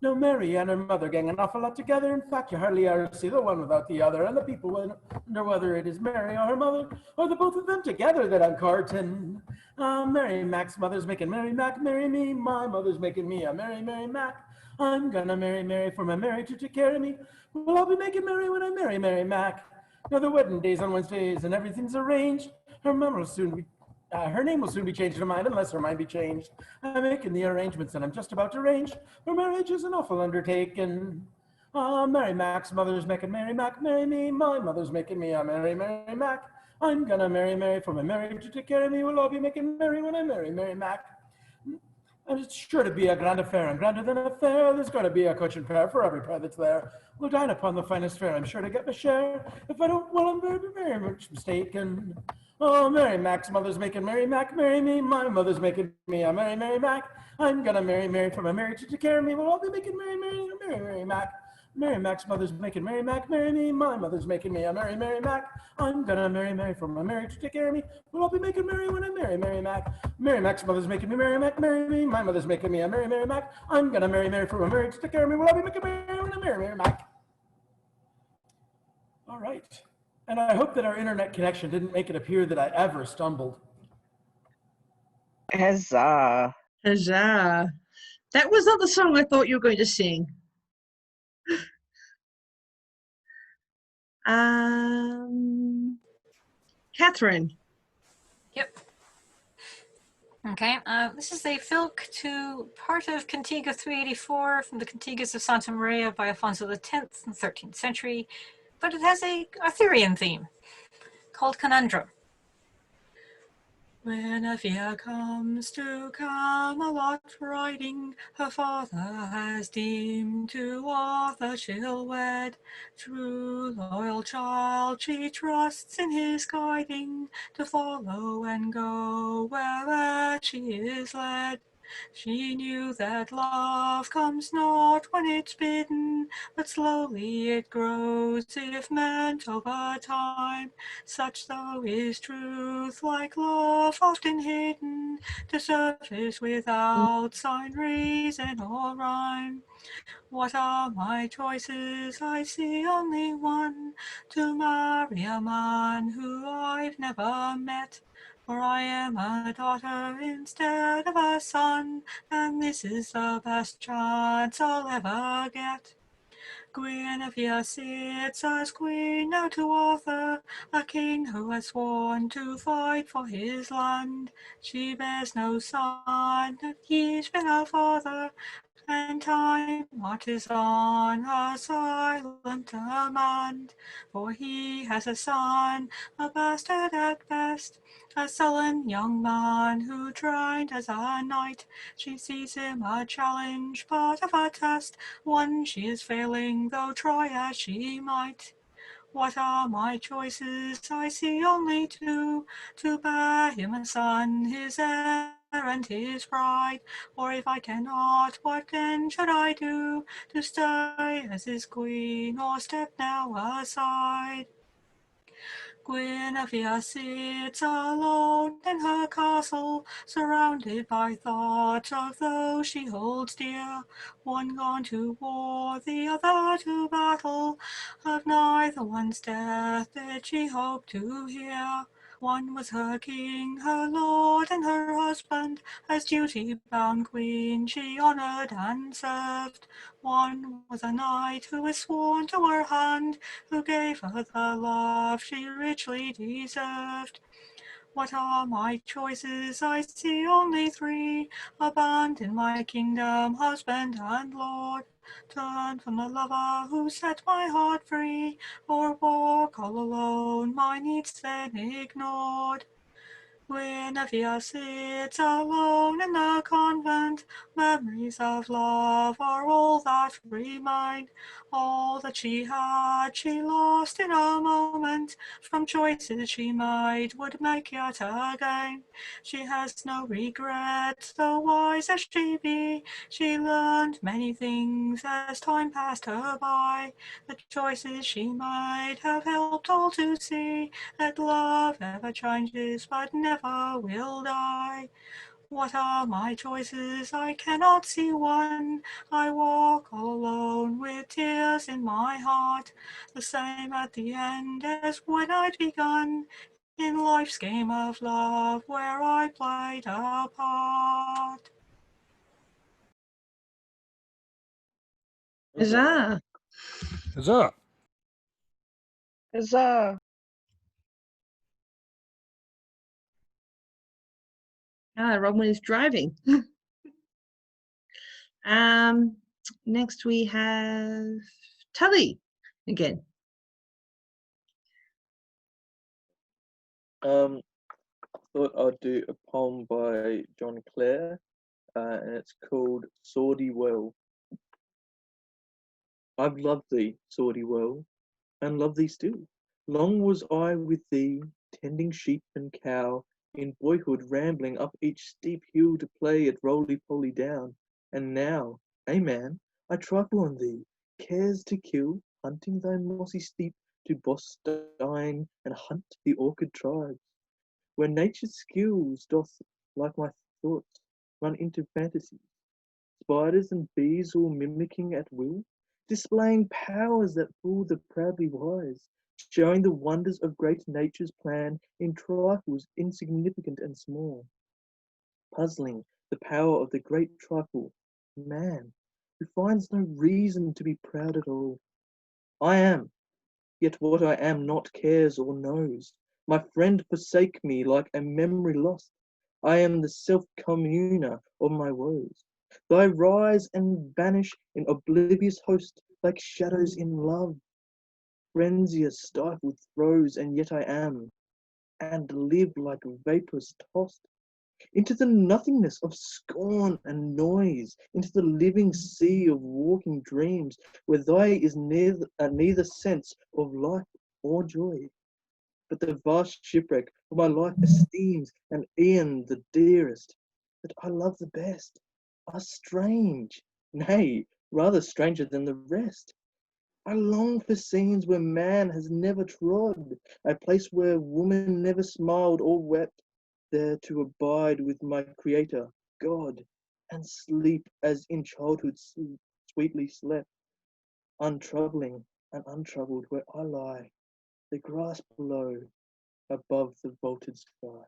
Now Mary and her mother gang an awful lot together. In fact, you hardly ever see the one without the other. And the people wonder whether it is Mary or her mother, or the both of them together that I'm courting. Mary Mac's mother's making Mary Mac marry me. My mother's making me a Mary Mac. I'm gonna marry Mary for my Mary to take care of me. We'll all be making merry when I marry Mary Mac. Now the wedding day's on Wednesdays and everything's arranged. Her name will soon be changed to mine unless her mind be changed. I'm making the arrangements and I'm just about to arrange. Her marriage is an awful undertaking. Mary Mac's mother's making Mary Mac marry me. My mother's making me a Mary Mac. I'm gonna marry Mary for my Mary to take care of me. We'll all be making merry when I marry Mary Mac. And it's sure to be a grand affair, and grander than a fair. There's got to be a coach and pair for every pair that's there. We'll dine upon the finest fare. I'm sure to get my share. If I don't, well, I'm very, very much mistaken. Oh, Mary Mac's mother's making Mary Mac marry me. My mother's making me a Mary Mac. I'm gonna marry Mary for my Mary to take care of me. We'll all be making Mary Mac. Mary Mac's mother's making Mary Mac marry me. My mother's making me a Mary Mac. I'm gonna marry Mary for my Mary to take care of me. We'll all be making merry when I marry Mary Mac. Mary Mac's mother's making me Mary Mac marry me. My mother's making me a Mary Mac. I'm gonna marry Mary for my Mary to take care of me. We'll all be making merry when I marry Mary Mac. All right. And I hope that our internet connection didn't make it appear that I ever stumbled. Huzzah. Huzzah. That was not the song I thought you were going to sing. Catherine. Yep. Okay, this is a filk to part of Cantiga 384 from the Cantigas of Santa Maria by Alfonso X in the 13th century, but it has a Arthurian theme called Conundrum. When Effia comes to Camelot riding, her father has deemed to Arthur she'll wed. True loyal child, she trusts in his guiding, to follow and go wherever she is led. She knew that love comes not when it's bidden, but but slowly it grows if meant over time. Such though is truth, like love, often hidden to surface without sign, reason, or rhyme. What are my choices? I see only one, to marry a man who I've never met. For I am a daughter instead of a son, and this is the best chance I'll ever get. Guinevere sits as queen now to Arthur, a king who has sworn to fight for his land. She bears no son, and he's been her father, and time marches on a silent demand. For he has a son, a bastard at best, a sullen young man who trained as a knight. She sees him a challenge, part of a test, one she is failing, though try as she might. What are my choices? I see only two, to bear him a son, his heir and his pride. Or if I cannot, what then should I do, to stay as his queen, or step now aside? Guinevere sits alone in her castle, surrounded by thought of those she holds dear. One gone to war, the other to battle. Of neither one's death did she hope to hear. One was her king, her lord, and her husband. As duty-bound queen she honoured and served. One was a knight who was sworn to her hand, who gave her the love she richly deserved. What are my choices? I see only three. Abandon my kingdom, husband and lord. Turn from the lover who set my heart free, or walk all alone, my needs then ignored. Guinevere sits alone in the convent. Memories of love are all that remain. All that she had she lost in a moment, from choices she made would make yet again. She has no regret, though wise as she be. She learned many things as time passed her by. The choices she made have helped all to see that love ever changes but never will die. What are my choices? I cannot see one. I walk all alone with tears in my heart, the same at the end as when I'd begun, in life's game of love where I played a part. Huzzah! Huzzah! Huzzah! Robin is driving. Next we have Tully again. Thought I'd do a poem by John Clare, and it's called Swordy Well. I've loved thee, Swordy Well, and love thee still. Long was I with thee, tending sheep and cow, in boyhood rambling up each steep hill to play at roly-poly down. And now, man, I trifle on thee, cares to kill, hunting thy mossy steep to Bostine and hunt the orchid tribes, where nature's skills doth, like my thoughts, run into fantasies. Spiders and bees all mimicking at will, displaying powers that fool the proudly wise, showing the wonders of great nature's plan in trifles insignificant and small, puzzling the power of the great trifle, man, who finds no reason to be proud at all. I am, yet what I am not cares or knows. My friend forsake me like a memory lost. I am the self-communer of my woes. Though I rise and vanish in oblivious host, like shadows in love, frenzious stifled throes, and yet I am, and live like vapours tossed into the nothingness of scorn and noise, into the living sea of walking dreams, where thy is neither sense of life or joy, but the vast shipwreck of my life esteems, and e'en the dearest that I love the best are strange, nay, rather stranger than the rest. I long for scenes where man has never trod, a place where woman never smiled or wept, there to abide with my Creator, God, and sleep as in childhood sweetly slept, untroubling and untroubled where I lie, the grass below, above the vaulted sky.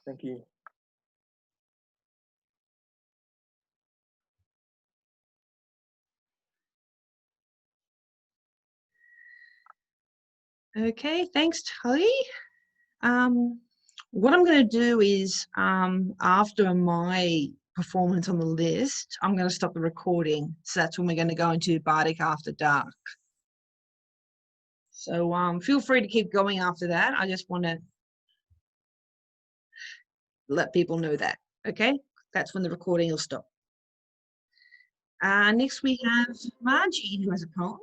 Thank you. Okay, thanks, Tully. What I'm going to do is, after my performance on the list, I'm going to stop the recording. So that's when we're going to go into Bardic After Dark. So feel free to keep going after that. I just want to let people know that, okay? That's when the recording will stop. Next we have Margie, who has a poem.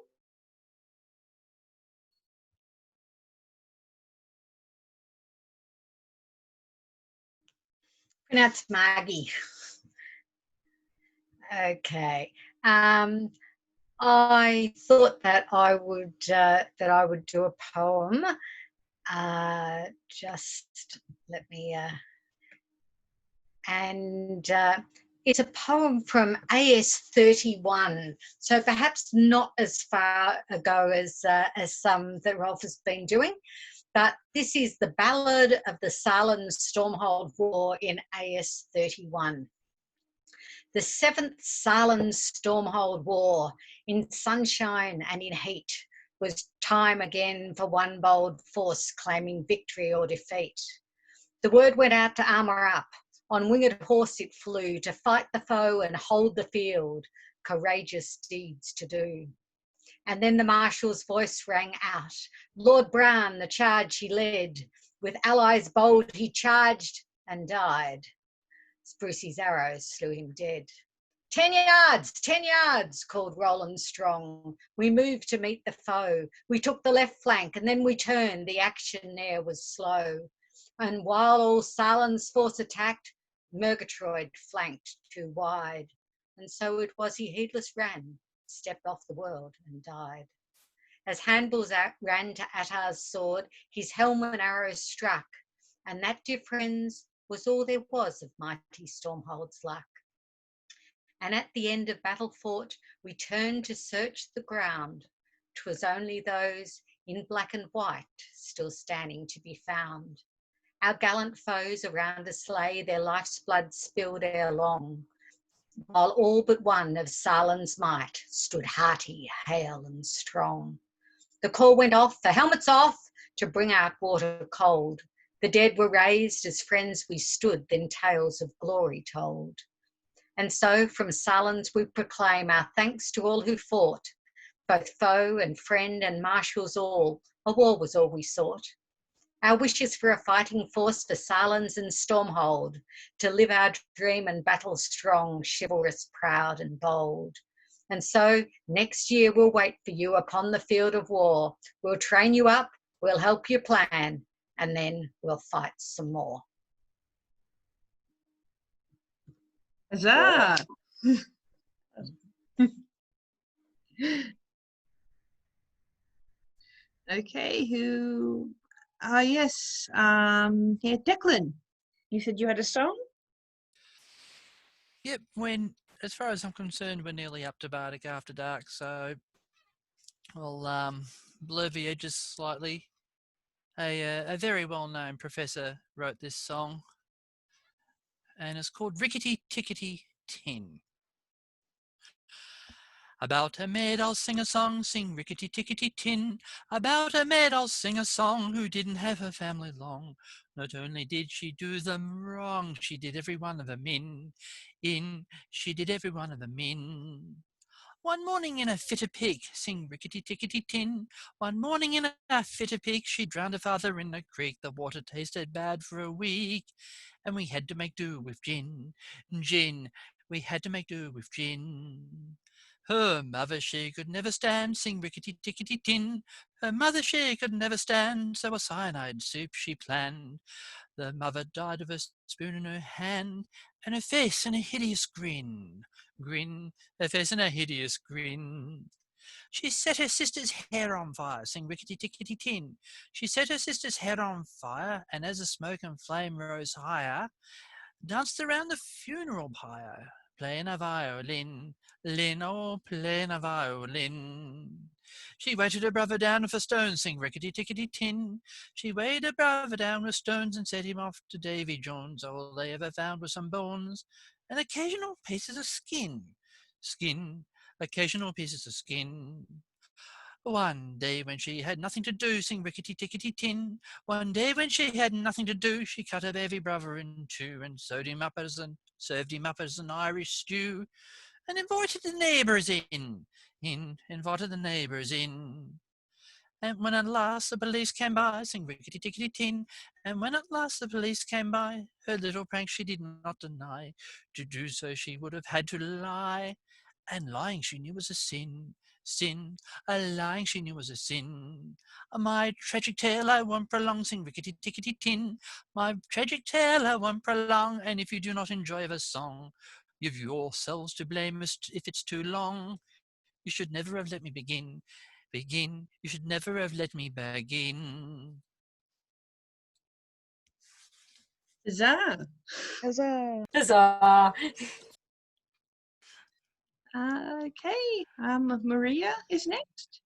Pronounced Margie. Okay. I thought that I would do a poem. Just let me. It's a poem from AS31, so perhaps not as far ago as some that Rolf has been doing. But this is the Ballad of the Saaland Stormhold War in AS31. The 7th Saaland Stormhold War, in sunshine and in heat, was time again for one bold force claiming victory or defeat. The word went out to armour up. On winged horse it flew to fight the foe and hold the field, courageous deeds to do. And then the marshal's voice rang out. Lord Brown, the charge he led. With allies bold he charged and died. Sprucey's arrows slew him dead. 10 yards, 10 yards, called Roland Strong. We moved to meet the foe. We took the left flank and then we turned. The action there was slow. And while all Saaland's force attacked, Murgatroyd flanked too wide. And so it was he heedless ran, stepped off the world and died. As Handbulls ran to Attar's sword, his helm and arrows struck, and that, dear friends, was all there was of mighty Stormhold's luck. And at the end of battle fought, we turned to search the ground. 'Twas only those in black and white still standing to be found. Our gallant foes around us lay, their life's blood spilled ere long, while all but one of Saaland's might stood hearty, hale and strong. The call went off, the helmets off, to bring out water cold. The dead were raised, as friends we stood, then tales of glory told. And so from Saaland's we proclaim our thanks to all who fought, both foe and friend and marshals all. A war was all we sought. Our wish is for a fighting force for Saaland's and Stormhold, to live our dream and battle strong, chivalrous, proud and bold. And so next year we'll wait for you upon the field of war. We'll train you up, we'll help you plan, and then we'll fight some more. Huzzah! Okay, who? Yes, yeah, Declan, you said you had a song? Yep, as far as I'm concerned, we're nearly up to Bardic After Dark, so I'll blur the edges slightly. A very well-known professor wrote this song, and it's called Rickety Tickety Tin. About a maid I'll sing a song, sing rickety tickety tin. About a maid I'll sing a song who didn't have her family long. Not only did she do them wrong, she did every one of them she did every one of them in. One morning in a fit of pique, sing rickety tickety tin. One morning in a fit of pique, she drowned her father in a creek. The water tasted bad for a week, and we had to make do with gin. We had to make do with gin. Her mother she could never stand, sing rickety tickety tin. Her mother she could never stand, so a cyanide soup she planned. The mother died of a spoon in her hand, and a face and a hideous grin. A face and a hideous grin. She set her sister's hair on fire, sing rickety-tickety-tin. She set her sister's hair on fire, and as the smoke and flame rose higher, danced around the funeral pyre, playing a violin, playing a violin. She weighted her brother down with a stone, sing rickety-tickety-tin. She weighed her brother down with stones and set him off to Davy Jones. All they ever found was some bones and occasional pieces of skin. Occasional pieces of skin. One day when she had nothing to do, sing rickety-tickety-tin. One day when she had nothing to do, she cut her baby brother in two and served him up as an Irish stew, and invited the neighbours invited the neighbours in. And when at last the police came by, sing rickety-tickety-tin, and when at last the police came by, her little prank she did not deny. To do so she would have had to lie, and lying she knew was a sin. Lying she knew was a sin. My tragic tale I won't prolong, sing rickety-tickety-tin. My tragic tale I won't prolong, and if you do not enjoy the song, you've yourselves to blame if it's too long. You should never have let me begin. You should never have let me begin. Huzzah! Huzzah! Huzzah! Okay, Maria is next.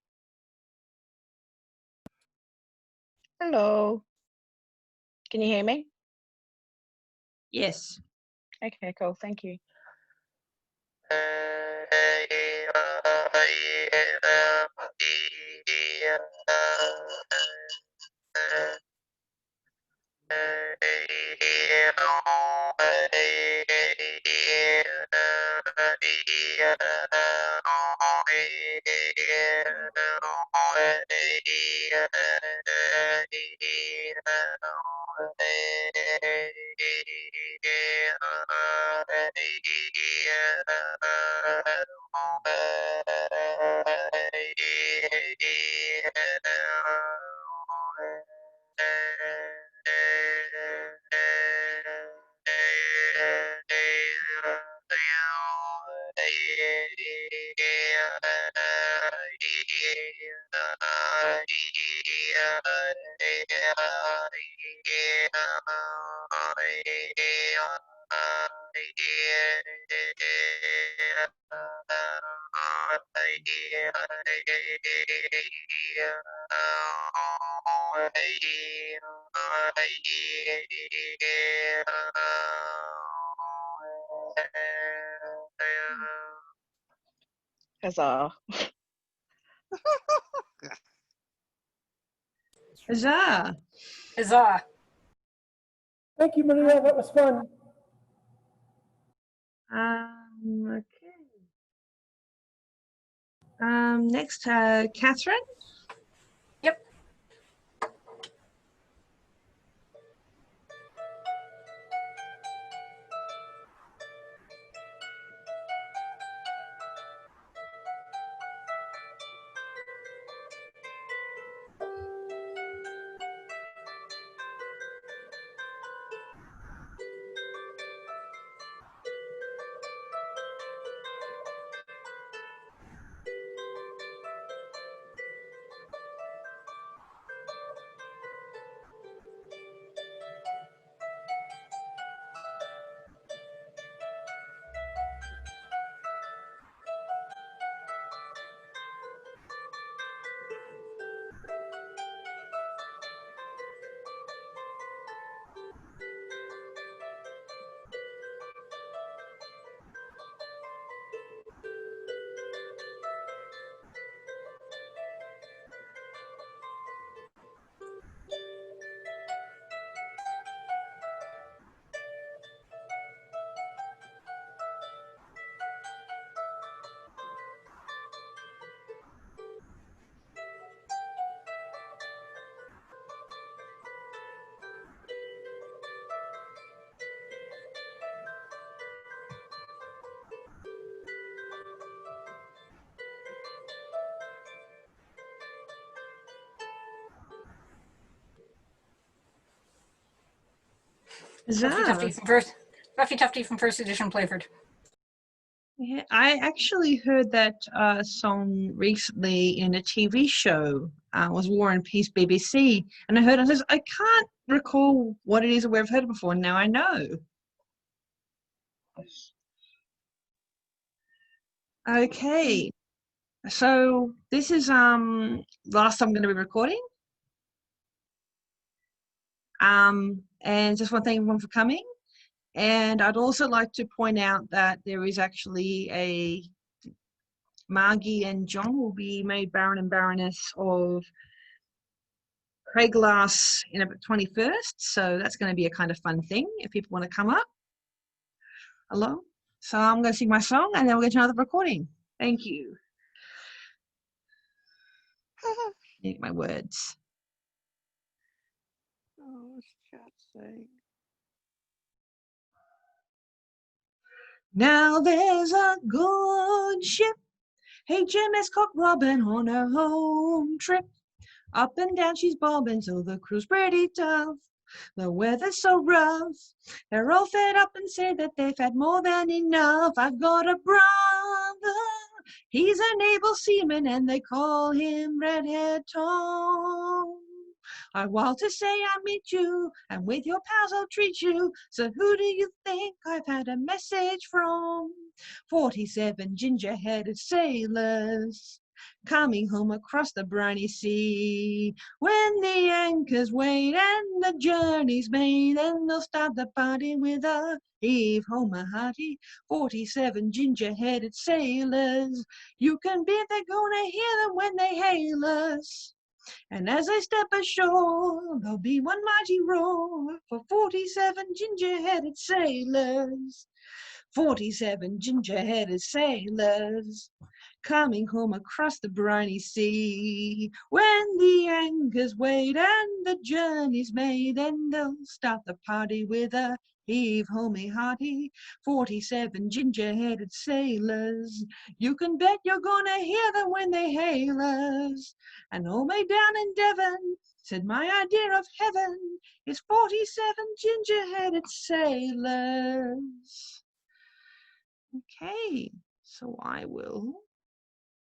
Hello. Can you hear me? Yes. Okay, cool. Thank you. Huzzah. Huzzah! Huzzah! Thank you, Maria. That was fun. Okay. Next, Catherine. Yep. Huzzah! First. Ruffy Tuffy from first edition Playford. Yeah, I actually heard that song recently in a TV show. Was War and Peace BBC, and I heard it. I can't recall what it is or where I've heard it before. Now I know. Okay, so this is last I'm going to be recording. And just want to thank everyone for coming. And I'd also like to point out that there is actually a Margie and John will be made Baron and Baroness of Craiglass in about 21st. So that's going to be a kind of fun thing if people want to come up along. So I'm going to sing my song and then we'll get to another recording. Thank you. Make my words. Oh, what's the chat saying? Now there's a good ship, HMS Cock Robin on her home trip. Up and down she's bobbing, so the crew's pretty tough. The weather's so rough, they're all fed up and say that they've had more than enough. I've got a brother, he's an able seaman, and they call him Redhead Tom. I want to say I meet you, and with your pals I'll treat you. So who do you think I've had a message from? 47 ginger-headed sailors coming home across the briny sea. When the anchor's weighed and the journey's made, then they'll start the party with a heave home a hearty. 47 ginger-headed sailors, you can bet they're gonna hear them when they hail us. And as they step ashore, there'll be one mighty roar for 47 ginger-headed sailors. 47 ginger-headed sailors coming home across the briny sea. When the anchor's weighed and the journey's made, then they'll start the party with a heave homey hearty. 47 ginger-headed sailors, you can bet you're gonna hear them when they hail us. And all way down in Devon, said my idea of heaven is 47 ginger-headed sailors. Okay, so I will